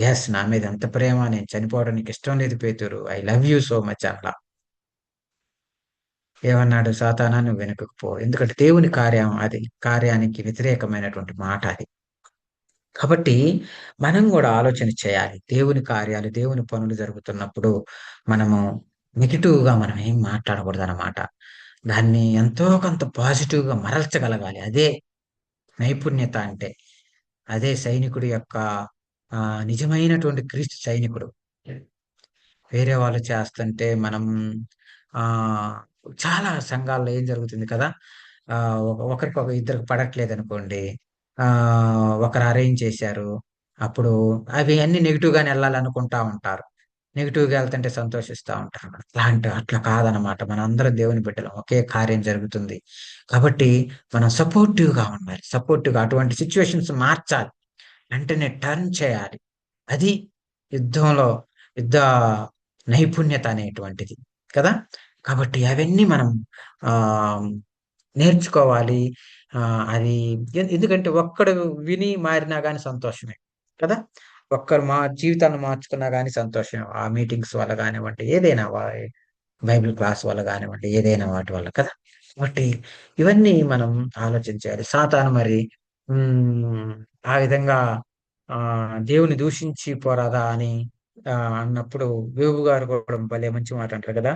యెస్ నా మీద ఎంత ప్రేమ నేను చనిపోవడం నీకిష్టం లేదు పేతురు. I love you so much అట్లా. ఏమన్నాడు? సాతానా నువ్వు వెనుకకు పో. ఎందుకంటే దేవుని కార్యానికి వ్యతిరేకమైనటువంటి మాట అది. కాబట్టి మనం గూడా ఆలోచన చేయాలి. దేవుని కార్యాలు, దేవుని పనులు జరుగుతున్నప్పుడు మనము నెగెటివ్‌గా మనం ఏం మాట్లాడకూడదనమాట. దాన్ని ఎంతో కొంత పాజిటివ్‌గా మరల్చగలగాలి. అదే నైపుణ్యత అంటే. అదే సైనికుడి యొక్క నిజమైనటువంటి క్రీస్తు సైనికుడు. వేరే వాళ్ళు చేస్తుంటే మనం ఆహ్, చాలా సంఘాల్లో ఏం జరుగుతుంది కదా! ఇద్దరికి పడట్లేదనుకోండి. ఒకరు అరేంజ్ చేశారు. అప్పుడు అవి అన్నీ నెగెటివ్‌గానే ఎళ్ళాలనుకుంటా ఉంటారు. నెగెటివ్‌గా ఎళ్తుంటే సంతోషిస్తా ఉంటారు. అట్లా కాదనమాట. మనందరం దేవుని బిడ్డలం. ఒకే కార్యం జరుగుతుంది. కాబట్టి మనం సపోర్టివ్‌గా ఉండాలి. సపోర్టివ్‌గా అటువంటి సిట్యుయేషన్స్ మార్చాలి. వెంటనే టర్న్ చేయాలి. అది యుద్ధంలో యుద్ధ నైపుణ్యత అనేటువంటిది. కదా! కాబట్టి అవన్నీ మనం ఆహ్, నేర్చుకోవాలి. అది ఎందుకంటే ఒక్కడు విని మారినా గాని సంతోషమే. కదా! ఒక్కరు జీవితాన్ని మార్చుకున్నా గాని సంతోషమే. ఆ మీటింగ్స్ వల్ల గానివ్వండి, ఏదైనా బైబిల్ క్లాస్ వల్ల గానివ్వండి, ఏదైనా వాటి వల్ల కదా! కాబట్టి ఇవన్నీ మనం ఆలోచించాలి. సాతాను మరి హ్మ్. ఆ విధంగా దేవుని దూషించి పోరాదా అని అన్నప్పుడు యోబు గారు కూడా భలే మంచి మాట అంటారు కదా!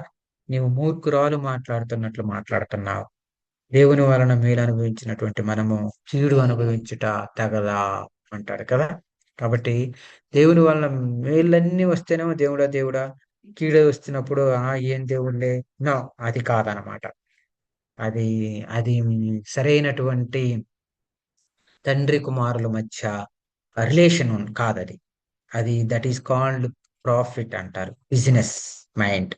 "నీవు మూర్ఖురాలు మాట్లాడుతున్నట్లు మాట్లాడుతున్నావు. దేవుని వలన మేలు అనుభవించినటువంటి మనము కీడు అనుభవించుట తగదా" అంటాడు కదా! కాబట్టి దేవుని వలన మేళ్ళన్నీ వస్తేనేమో దేవుడా! దేవుడా! కీడే వస్తున్నప్పుడు ఏం దేవుడులే నో అది కాదనమాట. అది అది సరైనటువంటి తండ్రి కుమారుల మధ్య రిలేషన్ కాదది. దట్ ఈస్ కాల్డ్ ప్రాఫిట్ అంటారు. Business mind.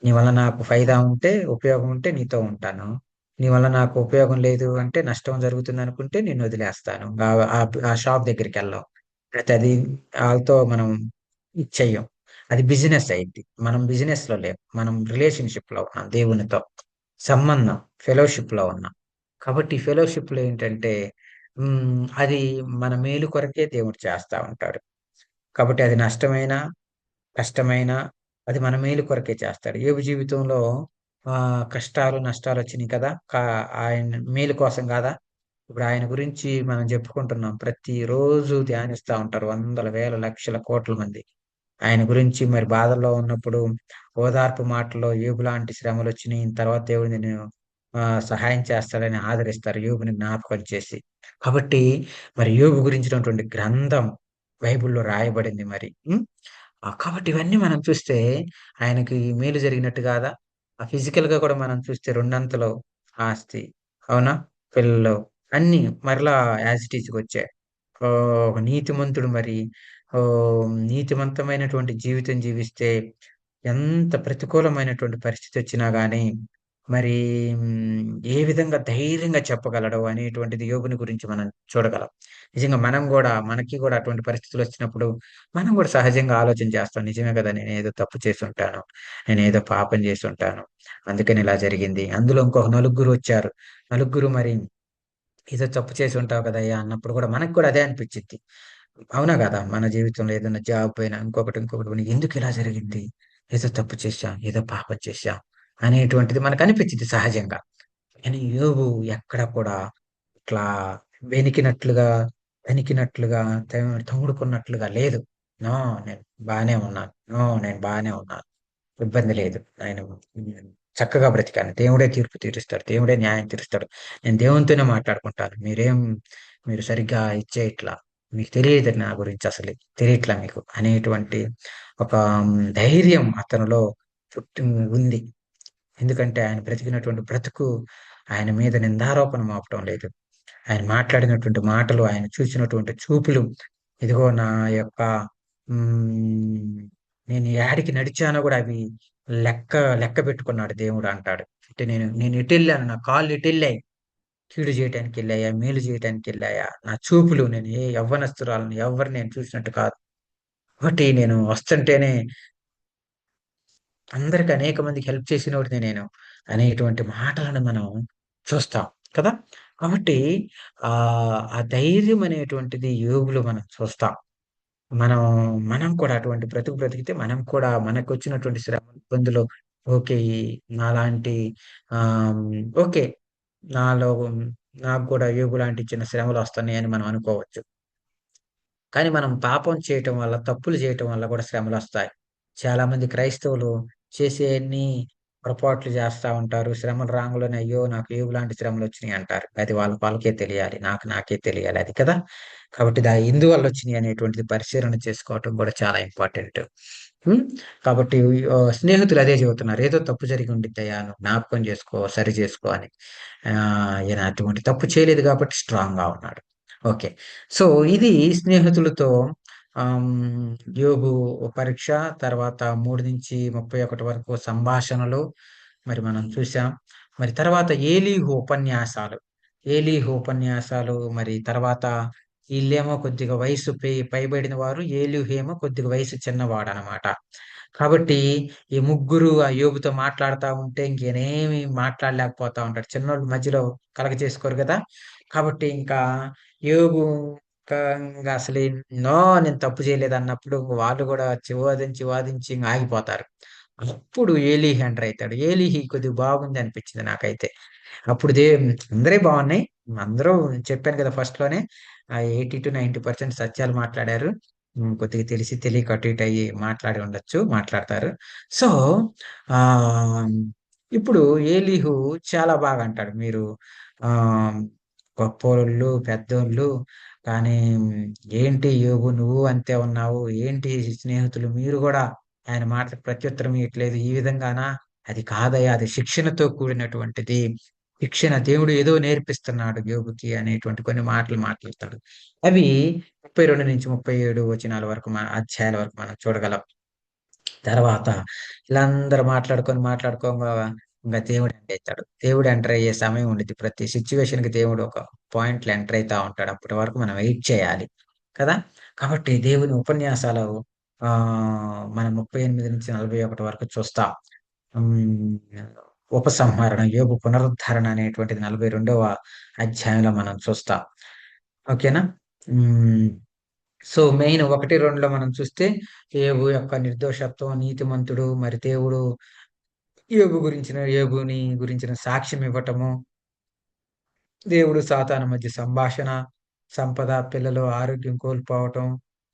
నీ వల్ల నాకు ఫాయిదా ఉంటే, ఉపయోగం ఉంటే నీతో ఉంటాను. నీ వల్ల నాకు ఉపయోగం లేదు అంటే, నష్టం జరుగుతుందనుకుంటే నిన్నొదిలేస్తాను. ఆ షాప్ దగ్గరికెళ్ళం. లేతే అది ఆళ్ళతో మనం ఇది చెయ్యం. అది బిజినెస్ అయ్యిద్ది. మనం బిజినెస్‌లో లేం. మనం రిలేషన్‌షిప్‌లో ఉన్నాం దేవునితో. సంబంధం, ఫెలోషిప్‌లో ఉన్నాం. కాబట్టి ఫెలోషిప్‌లో ఏంటంటే అది మన మేలు కొరకే దేవుడు చేస్తా ఉంటాడు. కాబట్టి అది నష్టమైనా, కష్టమైనా అది మన మేలు కొరకే చేస్తాడు. యోబు జీవితంలో కష్టాలు, నష్టాలొచ్చినియి కదా! ఆయన మేలు కోసం గాదా! ఇప్పుడు ఆయన గురించి మనం జెప్పుకుంటున్నాం. ప్రతిరోజు ధ్యానిస్తా ఉంటారు. వందల, వేల, లక్షల, కోట్ల మంది. ఆయన గురించి మరి బాధల్లో ఉన్నప్పుడు ఓదార్పు మాటల్లో యోబు లాంటి శ్రమలొచ్చినియి. తర్వాత దేవుడు నిన్ను సహాయం చేస్తాడని ఆదరిస్తారు. యోబుని జ్ఞాపకం చేసి. కాబట్టి మరి యోబు గురించినటువంటి గ్రంథం బైబిల్‌లో రాయబడింది మరి. కాబట్టి ఇవన్నీ మనం చూస్తే ఆయనకి మేలు జరిగినట్టు కాదా? ఫిజికల్‌గా కూడా మనం చూస్తే రెండంతలు ఆస్తి. అవునా? పిల్లలు అన్నీ మరలా యాజ్ ఇట్ ఈజ్‌గొచ్చాయి. ఒక నీతిమంతుడు మరి నీతివంతమైనటువంటి జీవితం జీవిస్తే ఎంత ప్రతికూలమైనటువంటి పరిస్థితొచ్చినా గానీ, మరి ఏ విధంగా ధైర్యంగా చెప్పగలడు అనేటువంటిది యోబుని గురించి మనం చూడగలం. నిజంగా మనం గూడా మనకి గూడా అటువంటి పరిస్థితులొచ్చినప్పుడు, మనం గూడా సహజంగా ఆలోచన చేస్తాం. నిజమే గదా! నేనేదో తప్పు చేసుంటాను. నేనేదో పాపం జేసుంటాను. అందుకని ఇలా జరిగింది. అందులో ఇంకొక నలుగురొచ్చారు. నలుగురు మరి ఏదో తప్పు చేసుంటావు కదయ్యా! అన్నప్పుడు గూడా మనకు కూడా అదే అనిపిచ్చిద్ది. అవునా గదా! మన జీవితంలో ఏదైనా జాబ్ పోయినా, ఇంకొకటి పోయినా ఎందుకిలా జరిగింది? ఏదో తప్పు చేశాం, ఏదో పాపం చేశాం అనేటువంటిది మనకనిపిచ్చిద్ది సహజంగా. కానీ యోబు ఎక్కడ కూడా ఇట్లా వెనికినట్లుగా, వెనికినట్లుగా, తముడుకున్నట్లుగా లేదు. నో నేను బానే ఉన్నాను. నో నేను బానే ఉన్నాను. ఇబ్బంది లేదు. నేను చక్కగా బ్రతికాను. దేవుడే తీర్పు తీరుస్తాడు. దేవుడే న్యాయం తీరుస్తాడు. నేను దేవునితోనే మాట్లాడుకుంటాను. మీరు సరిగ్గా ఇచ్చేయట్లా. మీకు తెలియదు నా గురించి అసలు. తెలియట్లా మీకు అనేటువంటి ఒక ధైర్యం అతనిలో పుట్టి ఉంది. ఎందుకంటే ఆయన బ్రతికినటువంటి బ్రతుకు ఆయన మీద నిందారోపణ మోపటం లేదు. ఆయన మాట్లాడినటువంటి మాటలు, ఆయన చూసినటువంటి చూపులు, ఇదిగో నా యొక్క హ్మ్. నేను యాడికి నడిచానో గూడా అవి లెక్క లెక్క పెట్టుకున్నాడు దేవుడు అంటాడు. అంటే నేను ఎటెళ్ళాను, నా కాళ్ళు ఎటెళ్ళాయి, కీడు చేయటానికెళ్ళాయా, మేలు చేయటానికెళ్ళాయా, నా చూపులు నేను ఏ యవ్వనస్తురాలిని ఎవ్వరిని నేను చూసినట్టు కాదు. ఒకటి నేను వస్తుంటేనే అందరికి అనేక మందికి హెల్ప్ చేసినోడిని నేను అనేటువంటి మాటలను మనం చూస్తాం కదా! కాబట్టి ఆ ధైర్యం అనేటువంటిది యోబులో మనం చూస్తాం. మనం, మనం కూడా అటువంటి బ్రతుకు బ్రతికితే మనం కూడా మనకొచ్చినటువంటి శ్రమలు, ఇబ్బందులు ఓకే. నాలాంటి ఆహ్, ఓకే. నాలో నాకు కూడా యోబు లాంటి చిన్న శ్రమలొస్తున్నాయని మనం అనుకోవచ్చు. కానీ మనం పాపం చేయటం వల్ల, తప్పులు చేయటం వల్ల కూడా శ్రమలొస్తాయి. చాలామంది క్రైస్తవులు చేసేయన్ని పొరపాట్లు చేస్తా ఉంటారు. శ్రమలు రాంగానే అయ్యో! నాకు యోబు లాంటి శ్రమలొచ్చినియి అంటారు. అది వాళ్ళకే తెలియాలి. నాకే తెలియాలి అది కదా! కాబట్టి ఎందువల్లొచ్చినియి అనేటువంటిది పరిశీలన చేసుకోవటం కూడా చాలా ఇంపార్టెంట్. హ్మ్. కాబట్టి స్నేహితులు అదే చెబుతున్నారు. "ఏదో తప్పు జరిగి ఉండిద్దయ్యా! నువ్వు జ్ఞాపకం చేసుకో, సరి చేసుకో" అని. ఈయన అటువంటి తప్పు చేయలేదు కాబట్టి స్ట్రాంగ్‌గా ఉన్నాడు. ఓకే. సో, ఇది స్నేహితులతో యోబు పరీక్ష, తర్వాత 3-31 వరకు సంభాషణలు మరి మనం చూసాం. మరి తర్వాత ఏలీహు ఉపన్యాసాలు మరి తర్వాత ఈళ్ళేమో కొద్దిగా వయసు పైబడిన వారు. ఏలీహేమో కొద్దిగా వయసు చిన్నవాడనమాట. కాబట్టి ఈ ముగ్గురు ఆ యోబుతో మాట్లాడుతా ఉంటే ఇంకీయనేమి మాట్లాడలేకపోతా ఉంటాడు. చిన్నోళ్ళు మధ్యలో కలగజేసుకోరు గదా! కాబట్టి ఇంకా యోబు ఇంక అసలు నో నేను తప్పు చేయలేదన్నప్పుడు వాళ్ళు గూడా వాదించి, వాదించి ఇంగ ఆగిపోతారు. అప్పుడు ఏలీహు ఎంటర్ అయితాడు. ఏలీహు కొద్దిగా బాగుంది అనిపించింది నాకైతే. అప్పుడు అందరియి బావున్నాయి. అందరూ చెప్పాను కదా! ఫస్ట్‌లోనే 80-90% సత్యాలు మాట్లాడారు. కొద్దిగా తెలిసి తెలియక అటు ఇటు అయ్యి మాట్లాడి ఉండొచ్చు. మాట్లాడతారు. సో, ఆహ్, ఇప్పుడు ఏలీహు చాలా బాగా అంటాడు. మీరు ఆహ్, గొప్పోళ్ళు, పెద్దోళ్ళు కానీ ఏంటి యోబు నువ్వు అంతే ఉన్నావు. ఏంటి స్నేహితులు మీరు గూడా ఆయన మాటలకు ప్రత్యుత్తరం ఇయ్యట్లేదు. ఈ విధంగానా? అది కాదయ్యా! అది శిక్షణతో కూడినటువంటిది. శిక్షణ దేవుడు ఏదో నేర్పిస్తున్నాడు యోబుకి అనేటువంటి కొన్ని మాటలు మాట్లాడతాడు. అవి 32-37 వచనాల వరకు అధ్యాయాల వరకు మనం చూడగలం. తర్వాత ఇలా అందరూ మాట్లాడుకోంగా ఇంగ దేవుడు ఎంటర్ అయితాడు. దేవుడు ఎంటర్ అయ్యే సమయం ఉండిద్ది. ప్రతి సిట్యుయేషన్‌కి దేవుడు ఒక పాయింట్‌లో ఎంటర్ అయితా ఉంటాడు. అప్పటి వరకు మనం వెయిట్ చేయాలి. కదా! కాబట్టి దేవుని ఉపన్యాసాలు మనం 38-41 వరకు చూస్తాం. హ్మ్. ఉపసంహరణ, యోబు పునరుద్ధరణ అనేటువంటిది 42వ అధ్యాయంలో మనం చూస్తాం. ఓకేనా? హ్మ్. సో, మెయిన్ 1, 2లో మనం చూస్తే యోబు యొక్క నిర్దోషత్వం, నీతిమంతుడు మరి దేవుడు యోబుని గురించిన సాక్ష్యం ఇవ్వటము, దేవుడు, సాతాను మధ్య సంభాషణ, సంపద, పిల్లలు ఆరోగ్యం కోల్పోవటం,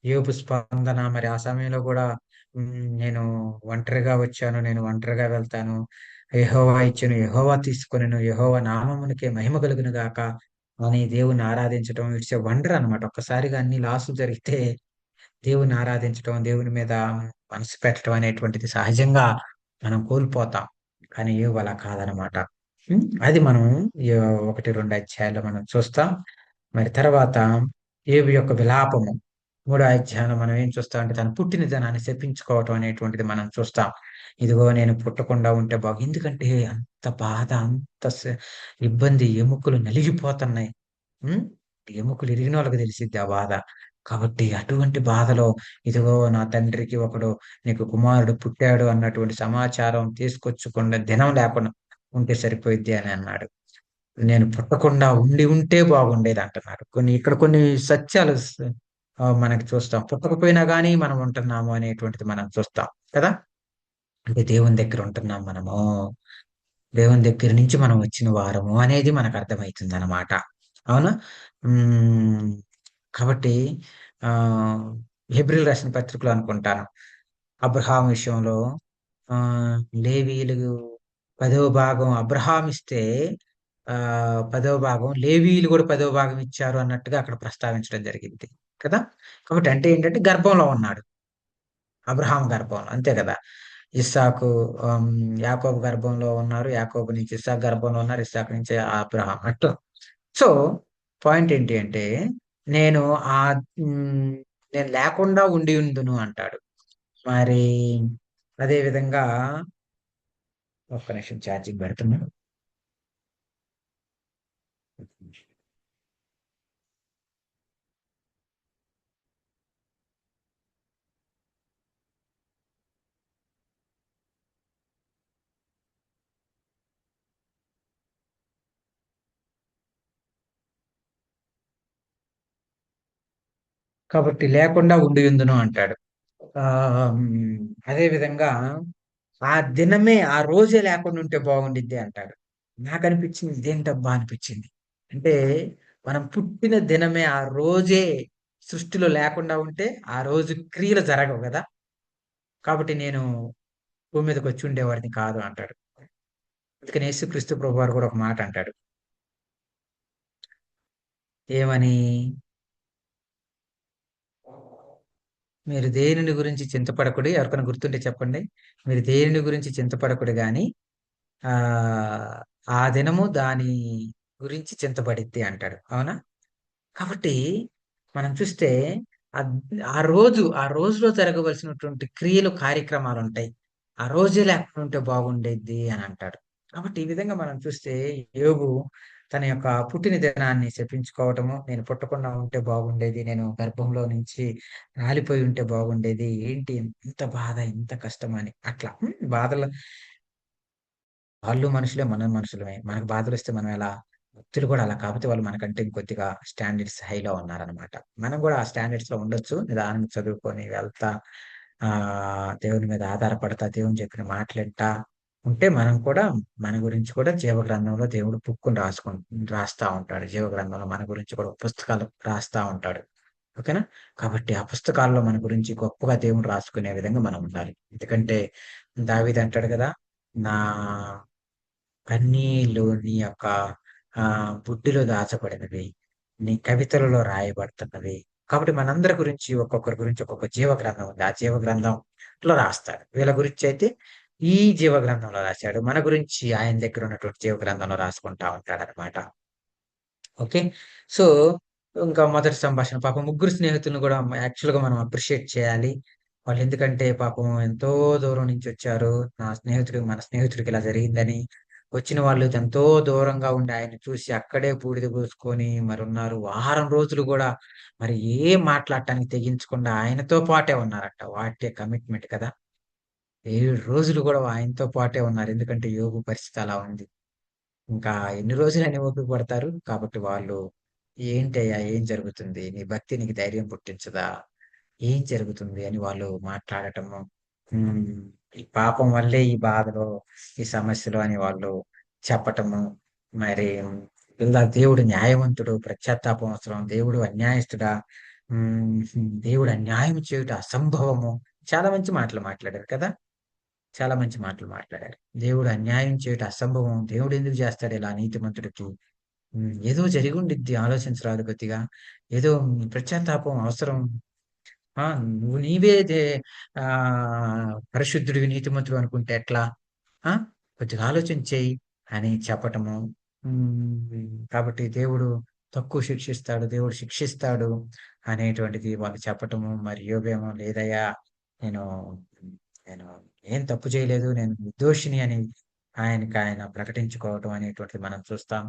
యోబు స్పందన మరి ఆ సమయంలో గూడా నేను ఒంటరిగా వచ్చాను. నేను ఒంటరిగా వెళ్తాను. యెహోవా ఇచ్చెను. యెహోవా తీసుకొనెను. యెహోవా నామమునకే మహిమ కలుగును గాక అని దేవుణ్ణి ఆరాధించటం. ఇట్స్ ఎ వండర్ అన్నమాట. ఒక్కసారిగా అన్ని లాసులు జరిగితే దేవుని ఆరాధించడం, దేవుని మీద మనసు పెట్టడం అనేటువంటిది సహజంగా మనం కోల్పోతాం. కానీ యోబు అలా కాదనమాట. అది మనం 1, 2 అధ్యాయాల్లో మనం చూస్తాం. మరి తర్వాత యోబు యొక్క విలాపము. మూడో అధ్యాయంలో మనం ఏం చూస్తామంటే తన పుట్టిన దినాన్ని శపించుకోవటం అనేటువంటిది మనం చూస్తాం. ఇదిగో నేను పుట్టకుండా ఉంటే ఎందుకంటే అంత బాధ, అంత ఇబ్బంది, ఎముకలు నలిగిపోతున్నాయి. హ్మ్. ఎముకలు ఇరిగినోళ్ళకి తెలిసిద్ది ఆ బాధ. కాబట్టి అటువంటి బాధలో ఇదిగో నా తండ్రికి ఒకడు నీకు కుమారుడు పుట్టాడు అన్నటువంటి సమాచారం తీసుకొచ్చకుండా దినం లేకుండా ఉంటే సరిపోయిద్ది అని అన్నాడు. నేను పుట్టకుండా ఉండి ఉంటే బాగుండేదంటున్నాడు. కొన్ని సత్యాలు మనకి చూస్తాం. పుట్టకపోయినా గాని మనం ఉంటున్నాము అనేటువంటిది మనం చూస్తాం కదా! అంటే దేవుని దగ్గర ఉంటున్నాం మనము. దేవుని దగ్గర నుంచి మనం వచ్చిన వారము అనేది మనకు అర్థమైతుందనమాట. అవునా? హ్మ్. కాబట్టి ఆహ్, హెబ్రీయులు రాసిన పత్రికలో అనుకుంటాను. అబ్రహాము విషయంలో లేవీయులు 10వ భాగం అబ్రహాం ఇస్తే 10వ భాగం లేవీయులు కూడా 10వ భాగం ఇచ్చారు అన్నట్టుగా అక్కడ ప్రస్తావించడం జరిగింది. కదా! కాబట్టి అంటే ఏంటంటే గర్భంలో ఉన్నాడు. అబ్రహాం గర్భంలో. అంతే కదా! ఇస్సాకు ఆహ్, యాకోబు గర్భంలో ఉన్నారు. యాకోబు నుంచి ఇస్సాకు గర్భంలో ఉన్నారు. ఇస్సాకు నుంచి అబ్రహాం అట్లా. సో, పాయింట్ ఏంటి అంటే నేను ఆహ్, హ్మ్, నేను లేకుండా ఉండి ఉందును అంటాడు. మరి అదే విధంగా ఒక్క నిమిషం ఛార్జింగ్ పెడుతున్నా. కాబట్టి లేకుండా ఉండియుందును అంటాడు. అదే విధంగా ఆ దినమే, ఆ రోజే లేకుండా ఉంటే బాగుండిద్ది అంటాడు. నాకనిపించింది ఇదేంటబ్బా అనిపించింది. అంటే మనం పుట్టిన దినమే, ఆ రోజే సృష్టిలో లేకుండా ఉంటే, ఆ రోజు క్రియలు జరగవు గదా! కాబట్టి నేను భూమి మీదకొచ్చి ఉండేవాడిని కాదు అంటాడు. అందుకని యేసుక్రీస్తు ప్రభువారు గూడా ఒక మాట అంటాడు. ఏమని? మీరు దేనిని గురించి చింతపడకుడి. ఎవరికైనా గుర్తుంటే చెప్పండి. మీరు దేనిని గురించి చింతపడకుడి గాని ఆహ్, ఆ దినము దాని గురించి చింతపడిద్ది అంటాడు. అవునా? కాబట్టి మనం చూస్తే అద్ ఆ రోజులో జరగవలసినటువంటి క్రియలు, కార్యక్రమాలుంటాయి. ఆ రోజే లేకుండా ఉంటే బాగుండేది అని అంటాడు. కాబట్టి ఈ విధంగా మనం చూస్తే యోబు తన యొక్క పుట్టిన దినాన్ని శపించుకోవటము, నేను పుట్టకుండా ఉంటే బాగుండేది. నేను గర్భంలో నుంచి రాలిపోయి ఉంటే బాగుండేది. ఏంటి ఇంత బాధ, ఇంత కష్టమని అట్లా. బాధలు వాళ్ళు మనుషులే, మనం మనుషులమే. మనకు బాధలొస్తే మనం ఎలా భక్తులు కూడా అలా. కాపోతే వాళ్ళు మనకంటే ఇంకొద్దిగా స్టాండర్డ్స్ హైలో ఉన్నారనమాట. మనం గూడా ఆ స్టాండర్డ్స్‌లో ఉండొచ్చు. నిదానంగా చదువుకొని వెళ్తా, దేవుని మీద ఆధారపడతా, దేవుని చెప్పిన మాటలింటా ఉంటే మనం కూడా మన గురించి కూడా జీవ గ్రంథంలో దేవుడు బుక్కుని రాస్తా ఉంటాడు. జీవ గ్రంథంలో మన గురించి కూడా పుస్తకాలు రాస్తా ఉంటాడు. ఓకేనా? కాబట్టి ఆ పుస్తకాల్లో మన గురించి గొప్పగా దేవుడు రాసుకునే విధంగా మనం ఉండాలి. ఎందుకంటే దావీదంటాడు గదా! నా కన్నీళ్ళు నీ యొక్క బుడ్డిలో దాచబడినవి. నీ కవితలలో రాయబడుతున్నవి. కాబట్టి మనందరి గురించి ఒక్కొక్కరి గురించి ఒక్కొక్క జీవ గ్రంథం ఉంది. ఆ జీవ గ్రంథంలో రాస్తాడు. వీళ్ళ గురించయితే ఈ జీవ గ్రంథంలో రాశాడు. మన గురించి ఆయన దగ్గర ఉన్నటువంటి జీవ గ్రంథంలో రాసుకుంటా ఉంటాడనమాట. ఓకే. సో, ఇంకా మొదటి సంభాషణ పాపం ముగ్గురు స్నేహితులను గూడా యాక్చువల్‌గా మనం అప్రిషియేట్ చేయాలి. వాళ్ళెందుకంటే పాపం ఎంతో దూరం నుంచొచ్చారు. మన స్నేహితుడికి ఇలా జరిగిందని. వచ్చిన వాళ్ళు ఎంతో దూరంగా ఉండి ఆయన్ని చూసి అక్కడే బూడిద పోసుకొని మరున్నారు. వారం రోజులు గూడా మరి ఏం మాట్లాడటానికి తెగించకుండా ఆయనతో పాటే ఉన్నారంట. వాట్ ఏ కమిట్మెంట్ కదా! 7 రోజులు గూడా ఆయనతో పాటే ఉన్నారు. ఎందుకంటే యోబు పరిస్థితి అలా ఉంది. ఇంకా ఎన్ని రోజులని ఓపిక పడతారు? కాబట్టి వాళ్ళు "ఏంటయ్యా? ఏం జరుగుతుంది? నీ భక్తి నీకు ధైర్యం పుట్టించదా? ఏం జరుగుతుంది?" అని వాళ్ళు మాట్లాడటము. హ్మ్. ఈ పాపం వల్లే ఈ బాధలు, ఈ సమస్యలు అని వాళ్ళు చెప్పటము. మరి ఇలా దేవుడు న్యాయవంతుడు, పశ్చాత్తాపం అవసరం. దేవుడు అన్యాయస్తుడా? దేవుడు అన్యాయం చేయుట అసంభవము. చాలా మంచి మాటలు మాట్లాడారు కదా! చాలా మంచి మాటలు మాట్లాడారు. దేవుడు అన్యాయం చేయుట అసంభవం. దేవుడెందుకు జేస్తాడు ఇలా నీతిమంతుడికి? ఏదో జరిగుండిద్ది ఆలోచించరాదు కొద్దిగా. ఏదో పశ్చాత్తాపం అవసరం. నువ్వు నీవే పరిశుద్ధుడివి నీతిమంతుడు అనుకుంటే ఎట్లా? ఆ కొద్దిగా ఆలోచన చెయ్యి అని చెప్పటము. కాబట్టి దేవుడు తక్కువ శిక్షిస్తాడు, దేవుడు శిక్షిస్తాడు అనేటువంటిది వాళ్ళు చెప్పటము. మరి యోబేమో లేదయ్యా, నేను నేను ఏం తప్పు చేయలేదు, నేను నిర్దోషిని అని ఆయనకి ఆయన ప్రకటించుకోవటం అనేటువంటిది మనం చూస్తాం.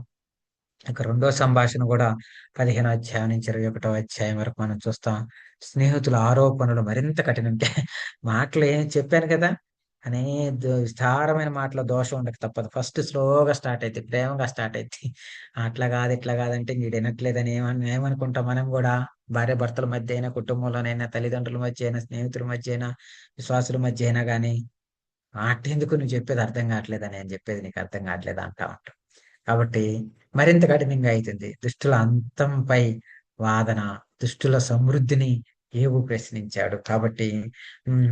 ఇక రెండో సంభాషణ కూడా 15 అధ్యాయం నుంచి 21 అధ్యాయం వరకు మనం చూస్తాం. స్నేహితుల ఆరోపణలు మరింత కఠినం. అంటే మాటలు ఏం చెప్పాను కదా! అనే విస్తారమైన మాటలో దోషం ఉండక తప్పదు. ఫస్ట్ స్లోగా స్టార్ట్ అయిద్ది. ప్రేమగా స్టార్ట్ అయిద్ది. అట్లా కాదు, ఇట్లా కాదంటే వీడు వినట్లేదని ఏమనుకుంటాం మనం కూడా. భార్యాభర్తల మధ్య అయినా, కుటుంబంలోనైనా, తల్లిదండ్రుల మధ్య అయినా, స్నేహితుల మధ్య అయినా, విశ్వాసుల మధ్య అయినా గానీ, మాటెందుకు నువ్వు చెప్పేది అర్థం కావట్లేదా? నేను చెప్పేది నీకు అర్థం కావట్లేదా అంటా ఉంటాం. కాబట్టి మరింత కఠినంగా అయితుంది. దుష్టుల అంతంపై వాదన, దుష్టుల సమృద్ధిని యోబు ప్రశ్నించాడు. కాబట్టి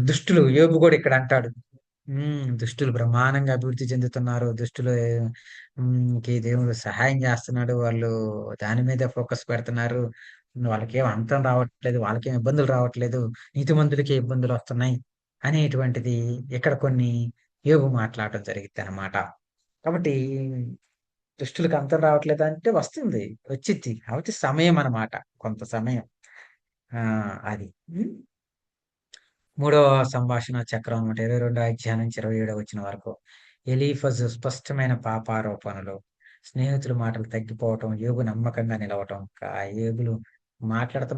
దుష్టులు యోబు కూడా ఇక్కడ అంటాడు. దుష్టులు బ్రహ్మాండంగా అభివృద్ధి చెందుతున్నారు. దుష్టులు కి దేవుడు సహాయం చేస్తున్నాడు. వాళ్ళు దాని మీద ఫోకస్ పెడుతున్నారు. వాళ్ళకేం అంతం రావట్లేదు. వాళ్ళకేం ఇబ్బందులు రావట్లేదు. నీతిమంతుడికి ఇబ్బందులు వస్తున్నాయి అనేటువంటిది ఇక్కడ కొన్ని యోబు మాట్లాడటం జరిగిద్దనమాట. కాబట్టి దుష్టులకు అంతం రావట్లేదా అంటే వస్తుంది. వచ్చిద్ది. కాపోతే సమయం అన్నమాట. కొంత సమయం. అది. హ్మ్. మూడవ సంభాషణ చక్రం అన్నమాట. 22 అధ్యాయం నుంచి 27 వచ్చిన వరకు. ఎలీఫజు స్పష్టమైన పాపారోపణలు, స్నేహితుల మాటలు తగ్గిపోవటం, యోబు నమ్మకంగా నిలవటం. యోబులు మాట్లాడుతూ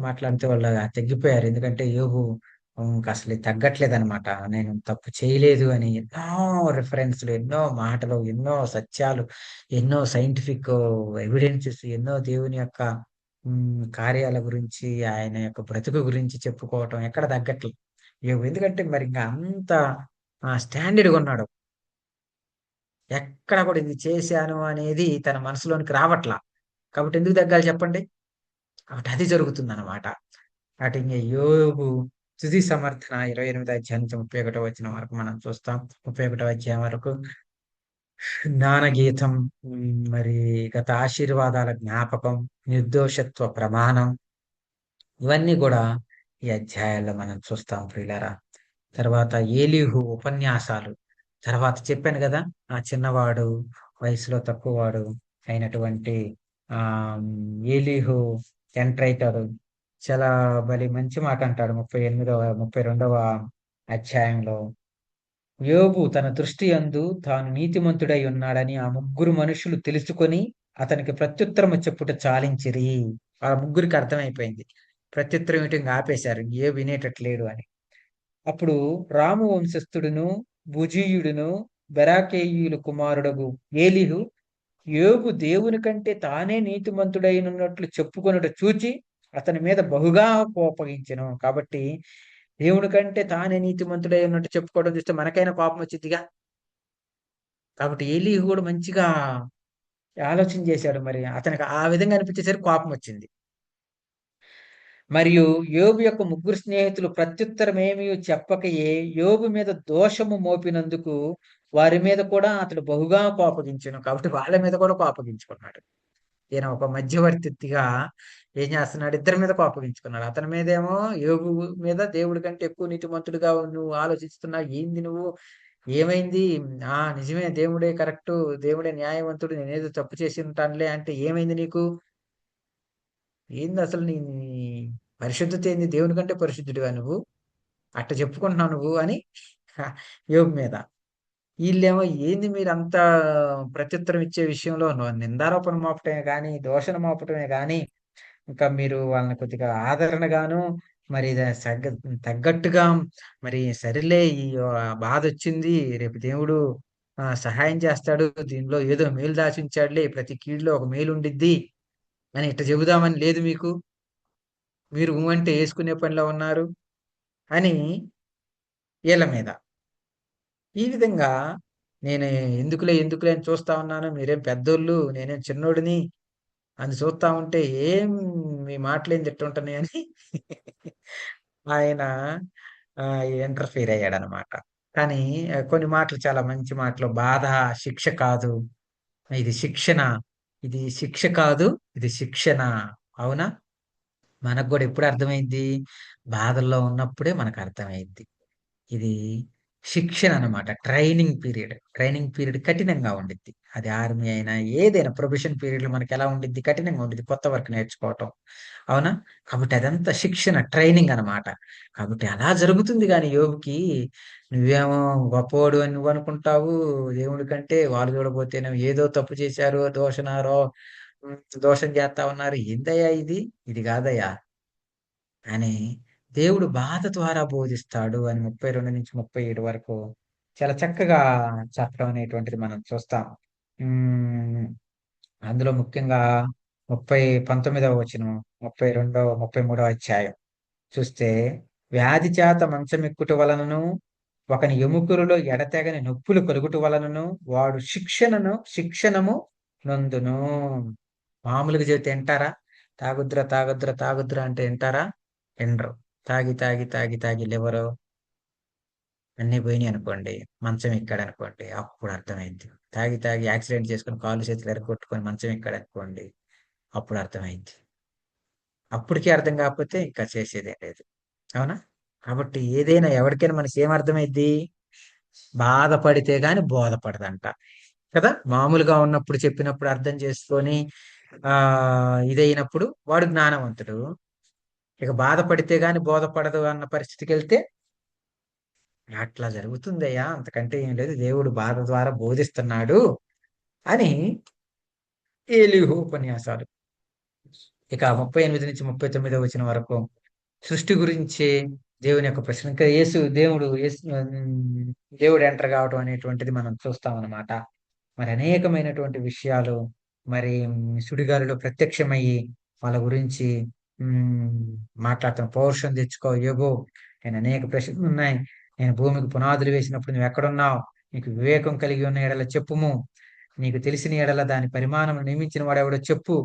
వాళ్ళు తగ్గిపోయారు. ఎందుకంటే యోబు ఇంకసలు తగ్గట్లేదనమాట. నేను తప్పు చేయలేదు అని ఎన్నో రిఫరెన్స్‌లు, ఎన్నో మాటలు, ఎన్నో సత్యాలు, ఎన్నో సైంటిఫిక్ ఎవిడెన్సెస్, ఎన్నో దేవుని యొక్క కార్యాల గురించి, ఆయన యొక్క బ్రతుకు గురించి చెప్పుకోవటం ఎక్కడ తగ్గట్లే. ఎందుకంటే మరింక అంత స్టాండర్డ్‌గా ఉన్నాడు. ఎక్కడ కూడా ఇది చేశాను అనేది తన మనసులోనికి రావట్లా. కాబట్టి ఎందుకు తగ్గాలి చెప్పండి? కాబట్టి అది జరుగుతుందనమాట. అటు ఇంగ యోబు తుది సమర్థన 28 అధ్యాయం నుంచి 31 వచనం వరకు మనం చూస్తాం. 31 అధ్యాయం వరకు జ్ఞానగీతం, మరి గత ఆశీర్వాదాల జ్ఞాపకం, నిర్దోషత్వ ప్రమాణం, ఇవన్నీ కూడా ఈ అధ్యాయాల్లో మనం చూస్తాం ప్రియులారా. తర్వాత ఏలీహు ఉపన్యాసాలు. తర్వాత చెప్పాను గదా! ఆ చిన్నవాడు, వయసులో తక్కువవాడు అయినటువంటి ఏలీహు ఎంటర్ అయితాడు. చాలా మంచి మాట అంటాడు 32వ అధ్యాయంలో. యోబు తన దృష్టి యందు తాను నీతిమంతుడై ఉన్నాడని ఆ ముగ్గురు మనుషులు తెలుసుకొని అతనికి ప్రత్యుత్తరము చెప్పుట చాలించిరి. ఆ ముగ్గురికి అర్థమైపోయింది. ప్రత్యుత్తరం ఇవ్వటం ఇంక ఆపేశారు. యోబు వినేటట్లేడు అని. అప్పుడు రాము వంశస్థుడును, బుజీయుడును, బెరాకేయుల కుమారుడగు ఏలీహు యోబు దేవుని కంటే తానే నీతిమంతుడైనట్లు చెప్పుకొనుట చూచి అతని మీద బహుగా కోపగించెను. కాబట్టి దేవుని కంటే తానే నీతిమంతుడై ఉన్నట్టు చెప్పుకోవడం చూస్తే మనకైనా కోపం వచ్చిద్దిగా. కాబట్టి ఏలీహు కూడా మంచిగా ఆలోచన చేశాడు. మరి అతనికి ఆ విధంగా అనిపించేసరికి కోపం వచ్చింది. మరియు యోబు యొక్క ముగ్గురు స్నేహితులు ప్రత్యుత్తరమేమీ చెప్పకయే యోబు మీద దోషము మోపినందుకు వారి మీద కూడా అతడు బహుగా కోపగించెను. కాబట్టి వాళ్ళ మీద కూడా కోపగించుకున్నాడు. ఈయన ఒక మధ్యవర్తిగా ఏం చేస్తున్నాడు? ఇద్దరి మీద కోపగించుకున్నాడు. అతని మీదేమో యోబు మీద దేవుడి కంటే ఎక్కువ నీతిమంతుడిగా నువ్వు ఆలోచిస్తున్నావు. ఏంది నువ్వు? ఏమైంది? నిజమే, దేవుడే కరెక్టు. దేవుడే న్యాయవంతుడు. నేనేదో తప్పు చేసి ఉంటానులే అంటే ఏమైంది నీకు? ఏందసలు నీ పరిశుద్ధత ఏంది? దేవుని కంటే పరిశుద్ధుడివా నువ్వు? అట్ట చెప్పుకుంటున్నావు నువ్వు అని యోబు మీద. ఈళ్ళేమో ఏంది మీరంతా ప్రత్యుత్తరం ఇచ్చే విషయంలో నిందారోపణ మోపటమే గాని, దూషణ మోపటమే గాని, ఇంకా మీరు వాళ్ళని కొద్దిగా ఆదరణగాను, మరి తగ్గట్టుగా మరి సరేలే ఈ బాధొచ్చింది. రేపు దేవుడు సహాయం చేస్తాడు. దీనిలో ఏదో మేలు దాచుంచాడులే. ప్రతి కీడులో ఒక మేలుండిద్ది అని ఇట్ట చెబుదామని లేదు మీకు. మీరు అంటే యేసుకునే పనిలో ఉన్నారు అని ఈళ్ళ మీద. ఈ విధంగా నేను ఎందుకులే అని చూస్తా ఉన్నాను. మీరేం పెద్దోళ్ళు, నేనేం చిన్నోడిని అని చూస్తా ఉంటే ఏం మీ మాటలేంది ఇట్టుంటున్నాయి అని ఆయన ఇంటర్ఫియర్ అయ్యాడనమాట. కానీ కొన్ని మాటలు చాలా మంచి మాటలు. బాధ శిక్ష కాదు. ఇది శిక్షణ. ఇది శిక్ష కాదు. ఇది శిక్షణ. అవునా? మనకు కూడా ఎప్పుడు అర్థమైంది? బాధల్లో ఉన్నప్పుడే మనకు అర్థమైద్ది. ఇది శిక్షణ అన్నమాట. Training period. ట్రైనింగ్ పీరియడ్ కఠినంగా ఉండిద్ది. అది ఆర్మీ అయినా, ఏదైనా ప్రొబేషన్ పీరియడ్‌లో మనకెలా ఉండిద్ది? కఠినంగా ఉండిద్ది. కొత్త వర్క్ నేర్చుకోవటం. అవునా? కాబట్టి అదంతా శిక్షణ, ట్రైనింగ్ అన్నమాట. కాబట్టి అలా జరుగుతుంది గానీ యోబుకి నువ్వేమో గొప్పోడు అని నువ్వనుకుంటావు. దేవుడి కంటే వాళ్ళు చూడబోతేనేమో ఏదో తప్పు చేశారు, హ్మ్, దోషం చేస్తా ఉన్నారు. ఏందయ్యా ఇది? ఇది కాదయ్యా! అని దేవుడు బాధ ద్వారా బోధిస్తాడు అని 32-37 వరకు చాలా చక్కగా చెప్పడం అనేటువంటిది మనం చూస్తాం. హ్మ్. అందులో ముఖ్యంగా 19వ వచనం, 32, 33 అధ్యాయం చూస్తే, వ్యాధి చేత మంచమెక్కుట వలనను, ఒకని ఎముకలలో ఎడతెగని నొప్పులు కలుగుట వలనను, వాడు శిక్షణము నొందును. మామూలుగా చెబితే వింటారా? తాగుద్దురా, తాగొద్దురా, తాగొద్దురా అంటే వింటారా? వినరు. తాగి లివరు అన్నీ పోయినాయనుకోండి, మంచం ఎక్కాడనుకోండి, అప్పుడు అర్థమైద్ది. తాగి యాక్సిడెంట్ చేసుకొని కాళ్ళు చేతులు ఇరగ్గొట్టుకొని మంచం ఎక్కాడనుకోండి, అప్పుడు అర్థమైద్ది. అప్పటికి అర్థం కాకపోతే ఇంకా చేసేదేం లేదు. అవునా? కాబట్టి ఏదైనా ఎవరికైనా మనకేం అర్థమైద్ది? బాధపడితే గాని బోధపడదంట. కదా! మామూలుగా ఉన్నప్పుడు చెప్పినప్పుడు అర్థం చేసుకొని ఇదయినప్పుడు వాడు జ్ఞానవంతుడు. ఇక బాధపడితే గాని బోధపడదు అన్న పరిస్థితికెళ్తే, అట్లా జరుగుతుందయ్యా! అంతకంటే ఏం లేదు. దేవుడు బాధ ద్వారా బోధిస్తున్నాడు అని ఎలీహు ఉపన్యాసాలు. ఇక 38-39 వచనం వరకు సృష్టి గురించి దేవుని యొక్క ప్రశ్న. ఇంకా దేవుడు ఎంటర్ కావడం అనేటువంటిది మనం చూస్తామన్నమాట. మరి అనేకమైనటువంటి విషయాలు మరి సుడిగాలిలో ప్రత్యక్షమయ్యి వాళ్ళ గురించి హ్మ్, మాట్లాడుతున్న పౌరుషం తెచ్చుకో యోబు. నేను అనేక ప్రశ్నలున్నాయి. నేను భూమికి పునాదులు వేసినప్పుడు నువ్వెక్కడున్నావు? నీకు వివేకం కలిగి ఉన్న యెడల చెప్పుము. నీకు తెలిసిన యెడల దాని పరిమాణం నియమించిన వాడెవడో చెప్పు.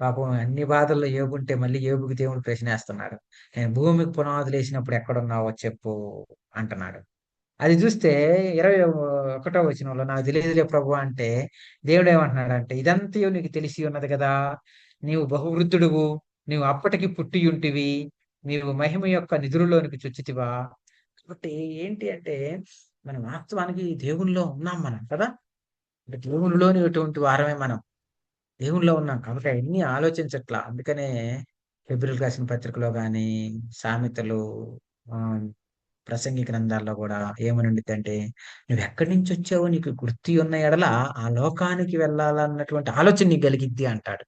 పాపం అన్ని బాధల్లో యోబుంటే మళ్ళీ యోబుకి దేవుడు ప్రశ్నేస్తున్నాడు. నేను భూమికి పునాదులేసినప్పుడు ఎక్కడున్నావో చెప్పు అంటున్నాడు. అది చూస్తే 21వ వచనంలో నాకు తెలియదులే ప్రభువా అంటే దేవుడేమంటున్నాడంటే, ఇదంతయు నీకు తెలిసి ఉన్నది గదా! నీవు బహువృద్ధుడువు. నీవు అప్పటికి పుట్టియుంటివి. నీవు మహిమ యొక్క నిధులలోనికి చొచ్చితివా? కాబట్టి ఏంటి అంటే, మనం వాస్తవానికి దేవునిలో ఉన్నాం మనం కదా! అంటే దేవునిలోని అటువంటి వారమే మనం. దేవునిలో ఉన్నాం. కాబట్టి అయన్నీ ఆలోచించట్లా. అందుకనే హెబ్రీయులకు రాసిన పత్రికలో గాని, సామెతలు ఆహ్, ప్రసంగి గ్రంథాల్లో గూడా ఏమనుండిద్దంటే, "నువ్వెక్కడి నుంచొచ్చావో నీకు గుర్తు ఉన్న యెడల ఆ లోకానికి వెళ్ళాలన్నటువంటి ఆలోచన నీకు గలిగిద్ది" అంటాడు.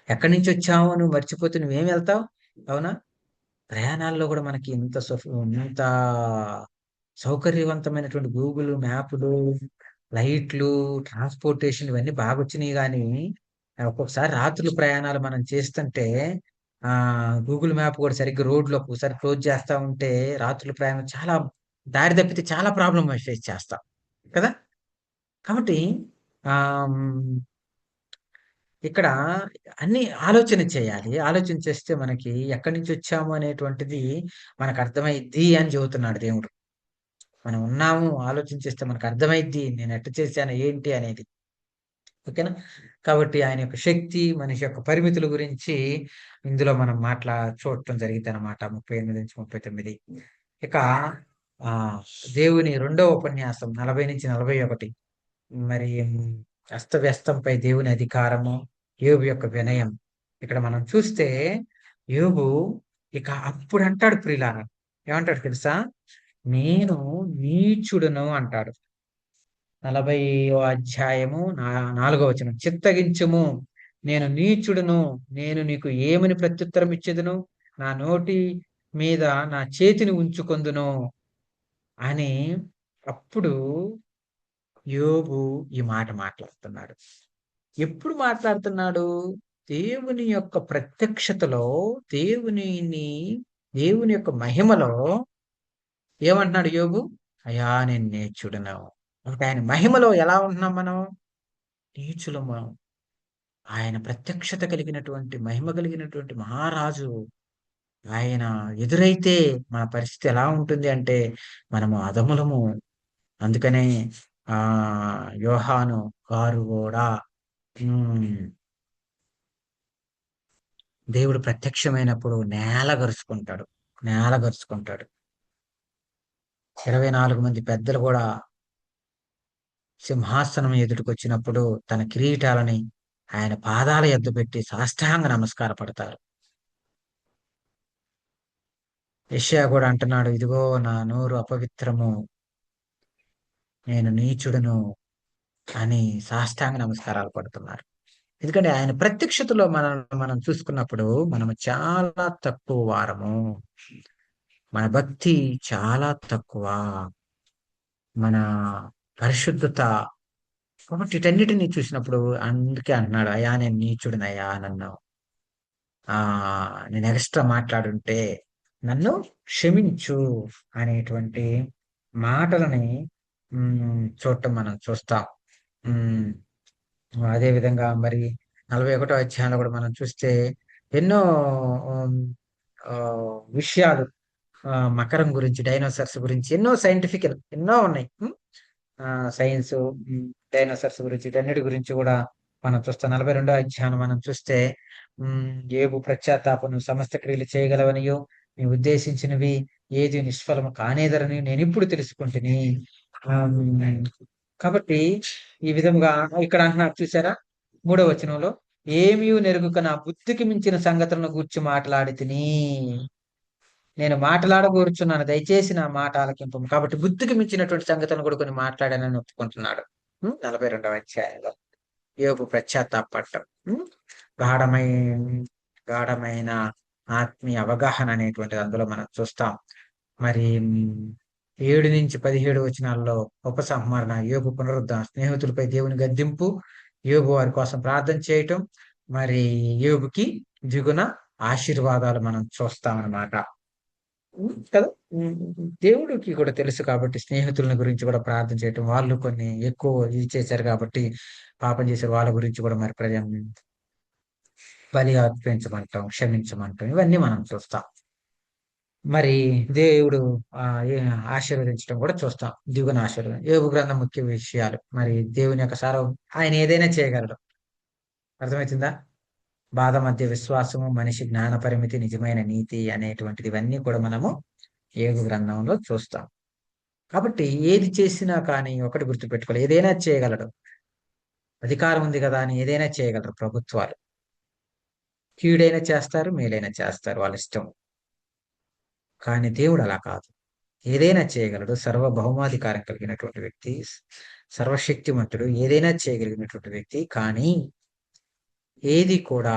ఎక్కడి నుంచొచ్చావో నువ్వు మర్చిపోతే నువ్వేం వెళ్తావు? అవునా? ప్రయాణాల్లో గూడా మనకి ఇంత సౌకర్యవంతమైనటువంటి గూగుల్ మ్యాపులు, లైట్లు, ట్రాన్స్‌పోర్టేషన్ ఇవన్నీ బాగొచ్చినియి గానీ, ఒక్కొక్కసారి రాత్రులు ప్రయాణాలు మనం చేస్తుంటే గూగుల్ మ్యాప్ గూడా సరిగ్గా రోడ్‌లు ఒక్కొక్కసారి క్లోజ్ చేస్తా ఉంటే, రాత్రుల ప్రయాణం చాలా దారి తప్పితే చాలా ప్రాబ్లమ్ ఫేస్ చేస్తాం. కదా! కాబట్టి ఆహ్, హ్మ్, ఇక్కడ అన్నీ ఆలోచన చేయాలి. ఆలోచన చేస్తే మనకి ఎక్కడి నుంచొచ్చాము అనేటువంటిది మనకర్థమైద్ది అని చెబుతున్నాడు దేవుడు. మనం ఉన్నాము, ఆలోచన చేస్తే మనకర్థమైద్ది. నేనెట్ట చేశాను, ఏంటి అనేది. ఓకేనా? కాబట్టి ఆయన యొక్క శక్తి, మనిషి యొక్క పరిమితుల గురించి ఇందులో మనం చూడటం జరిగిద్దనమాట. 38-39. ఇక ఆహ్, దేవుని రెండవ ఉపన్యాసం 40-41 మరి అస్తవ్యస్తంపై దేవుని అధికారము, యోబు యొక్క వినయం. ఇక్కడ మనం చూస్తే యోబు ఇక అప్పుడంటాడు ప్రియులారా. ఏమంటాడో తెలుసా? నేను నీచుడను అంటాడు. 40వ అధ్యాయము 4వ వచనం. చిత్తగించుము, నేను నీచుడను. నేను నీకు ఏమని ప్రత్యుత్తరం ఇచ్చెదను? నా నోటి మీద నా చేతిని ఉంచుకొందును అని అప్పుడు యోబు ఈ మాట మాట్లాడుతున్నాడు. ఎప్పుడు మాట్లాడుతున్నాడు? దేవుని యొక్క ప్రత్యక్షతలో, దేవునిని దేవుని యొక్క మహిమలో ఏమంటున్నాడు యోబు? అయ్యా! నేను నీచుడను. అంటే ఆయన మహిమలో ఎలా ఉంటున్నాం మనం? నీచులము. ఆయన ప్రత్యక్షత కలిగినటువంటి, మహిమ కలిగినటువంటి మహారాజు. ఆయన ఎదురైతే మన పరిస్థితి ఎలా ఉంటుంది అంటే, మనము అధములము. అందుకనే యోహాను గారు గూడా హ్మ్. దేవుడు ప్రత్యక్షమైనప్పుడు నేల గరుచుకుంటాడు. నేల గరుచుకుంటాడు. 24 మంది పెద్దలు కూడా సింహాసనం ఎదుటికొచ్చినప్పుడు తన కిరీటాలని ఆయన పాదాల యొద్ద పెట్టి సాష్టాంగ నమస్కార పడతారు. యెషయా కూడా అంటున్నాడు, ఇదిగో నా నోరు అపవిత్రము, నేను నీచుడును అని సాష్టాంగ నమస్కారాలు పడుతున్నారు. ఎందుకంటే ఆయన ప్రత్యక్షతలో మనం చూసుకున్నప్పుడు మనము చాలా తక్కువ వారము. మన భక్తి చాలా తక్కువ. మన పరిశుద్ధత, కాబట్టి వీటన్నిటిని చూసినప్పుడు అందుకే అంటున్నాడు, అయ్యా నేను నీచుడినయ్యా, నన్ను నేను ఎక్స్ట్రా మాట్లాడుంటే నన్ను క్షమించు అనేటువంటి మాటలని చూడటం మనం చూస్తాం. ఉమ్, అదే విధంగా మరి 41వ అధ్యాయంలో కూడా మనం చూస్తే ఎన్నో ఉమ్, ఆ, విషయాలు, మకరం గురించి, డైనోసార్స్ గురించి ఎన్నో సైంటిఫిక్ ఎన్నో ఉన్నాయి. సైన్స్, డైనోసార్స్ గురించి, వీటన్నిటి గురించి కూడా మనం చూస్తాం. 42వ అధ్యాయం మనం చూస్తే ఏబు ప్రత్యాతాపను సమస్త క్రియలు చేయగలవనియో నీ ఉద్దేశించినవి ఏది నిష్ఫలము కానేదరని నేను ఇప్పుడు తెలుసుకుంటుని. కాబట్టి ఈ విధంగా ఇక్కడ అంటున్నారు చూసారా, 3వ వచనంలో, ఏమీ నెరుగుక నా బుద్ధికి మించిన సంగతులను గూర్చి మాట్లాడి తిని, నేను మాట్లాడగోరుచున్నాను, దయచేసి నా మాట ఆలకింపము. కాబట్టి బుద్ధికి మించినటువంటి సంగతులను కూడా కొన్ని మాట్లాడానని ఒప్పుకుంటున్నాడు. 42వ అధ్యాయంలో యోబు పశ్చాత్తాపడటం, గాఢమై గాఢమైన ఆత్మీయ అవగాహన అనేటువంటిది అందులో మనం చూస్తాం. మరి 7 నుంచి 17 వచనాల్లో ఉపసంహరణ, యోబు పునరుద్ధరణ, స్నేహితులపై దేవుని గద్దింపు, యోబు వారి కోసం ప్రార్థన చేయటం, మరి యోబుకి దిగున ఆశీర్వాదాలు మనం చూస్తామన్నమాట కదా. దేవుడికి కూడా తెలుసు కాబట్టి స్నేహితుల గురించి కూడా ప్రార్థన చేయటం, వాళ్ళు కొన్ని ఎక్కువ ఇది చేశారు కాబట్టి పాపం చేశారు, వాళ్ళ గురించి కూడా మరి బలి అర్పించమంటాం, క్షమించమంటాం, ఇవన్నీ మనం చూస్తాం. మరి దేవుడు ఆశీర్వదించడం కూడా చూస్తాం, దిగున ఆశీర్వదం. యోబు గ్రంథం ముఖ్య విషయాలు, మరి దేవుని యొక్క సారం, ఆయన ఏదైనా చేయగలడు. అర్థమవుతుందా? బాధ మధ్య విశ్వాసము, మనిషి జ్ఞాన పరిమితి, నిజమైన నీతి అనేటువంటిది ఇవన్నీ కూడా మనము యోబు గ్రంథంలో చూస్తాం. కాబట్టి ఏది చేసినా కానీ ఒకటి గుర్తుపెట్టుకోవాలి, ఏదైనా చేయగలడు. అధికారం ఉంది కదా అని ఏదైనా చేయగలరు ప్రభుత్వాలు. కీడైనా చేస్తారు, మేలైనా చేస్తారు, వాళ్ళ ఇష్టం. కానీ దేవుడు అలా కాదు, ఏదైనా చేయగలడు. సర్వభౌమాధికారం కలిగినటువంటి వ్యక్తి, సర్వశక్తిమంతుడు, ఏదైనా చేయగలిగినటువంటి వ్యక్తి. కానీ ఏది కూడా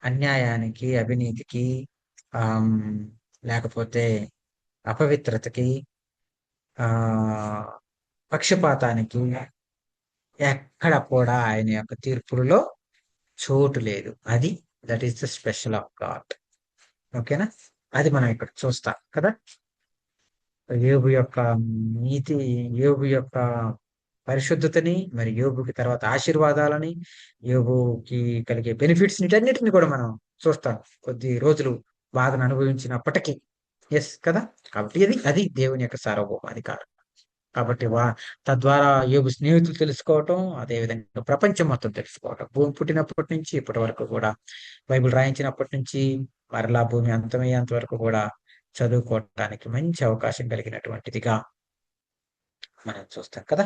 అన్యాయానికి, అవినీతికి, లేకపోతే అపవిత్రతకి, ఆ పక్షపాతానికి ఎక్కడ కూడా ఆయన యొక్క తీర్పులలో చోటు లేదు. అది that is the special of God. ఓకేనా? అది మనం ఇక్కడ చూస్తాం కదా. యోబు యొక్క నీతి, యోబు యొక్క పరిశుద్ధతని, మరి యోబుకి తర్వాత ఆశీర్వాదాలని, యోబుకి కలిగే బెనిఫిట్స్ వీటన్నిటిని కూడా మనం చూస్తాం కొద్ది రోజులు బాధను అనుభవించినప్పటికీ. ఎస్ కదా. కాబట్టి అది దేవుని యొక్క సార్వభౌమాధికారం. కాబట్టి తద్వారా యోబు స్నేహితులు తెలుసుకోవటం, అదేవిధంగా ప్రపంచం మొత్తం తెలుసుకోవటం, భూమి పుట్టినప్పటి నుంచి ఇప్పటి వరకు కూడా, బైబిల్ రాయించినప్పటి నుంచి మరలా భూమి అంతమయ్యేంత వరకు కూడా చదువుకోవటానికి మంచి అవకాశం కలిగినటువంటిదిగా మనం చూస్తాం కదా.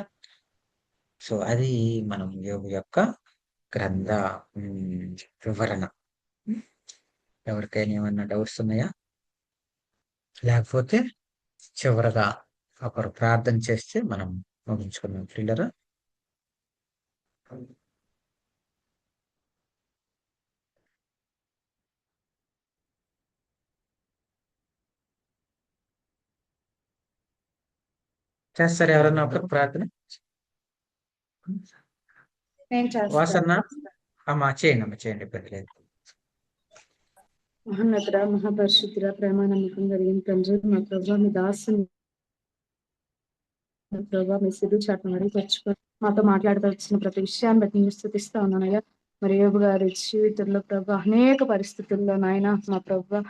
సో అది మనం యోబు యొక్క గ్రంథ వివరణ. ఎవరికైనా ఏమన్నా డౌట్స్ ఉన్నాయా? లేకపోతే చివరగా ఒకరు ప్రార్థన చేస్తే మనం ముగించుకున్నాం. క్లియరా? చేస్తారు ఎవరన్నా ఒకరు ప్రార్థన? వాసన్న అమ్మా చేయండి, ఇబ్బంది లేదు. మహోన్నతుడ, మహాపరిశుద్ధుడ, ప్రేమ నమ్మకం కలిగిన తండ్రి, మా ప్రభావ మీ దాసుని ప్రభావ మీ సిద్ధు చాటును అడిగి తెచ్చుకొని మాతో మాట్లాడవలసిన ప్రతి విషయాన్ని బట్టి నేను స్థుతిస్తా ఉన్నానయ్యా. మరి యోబు గారి జీవితంలో ప్రభావ అనేక పరిస్థితుల్లో నాయన మా ప్రభావ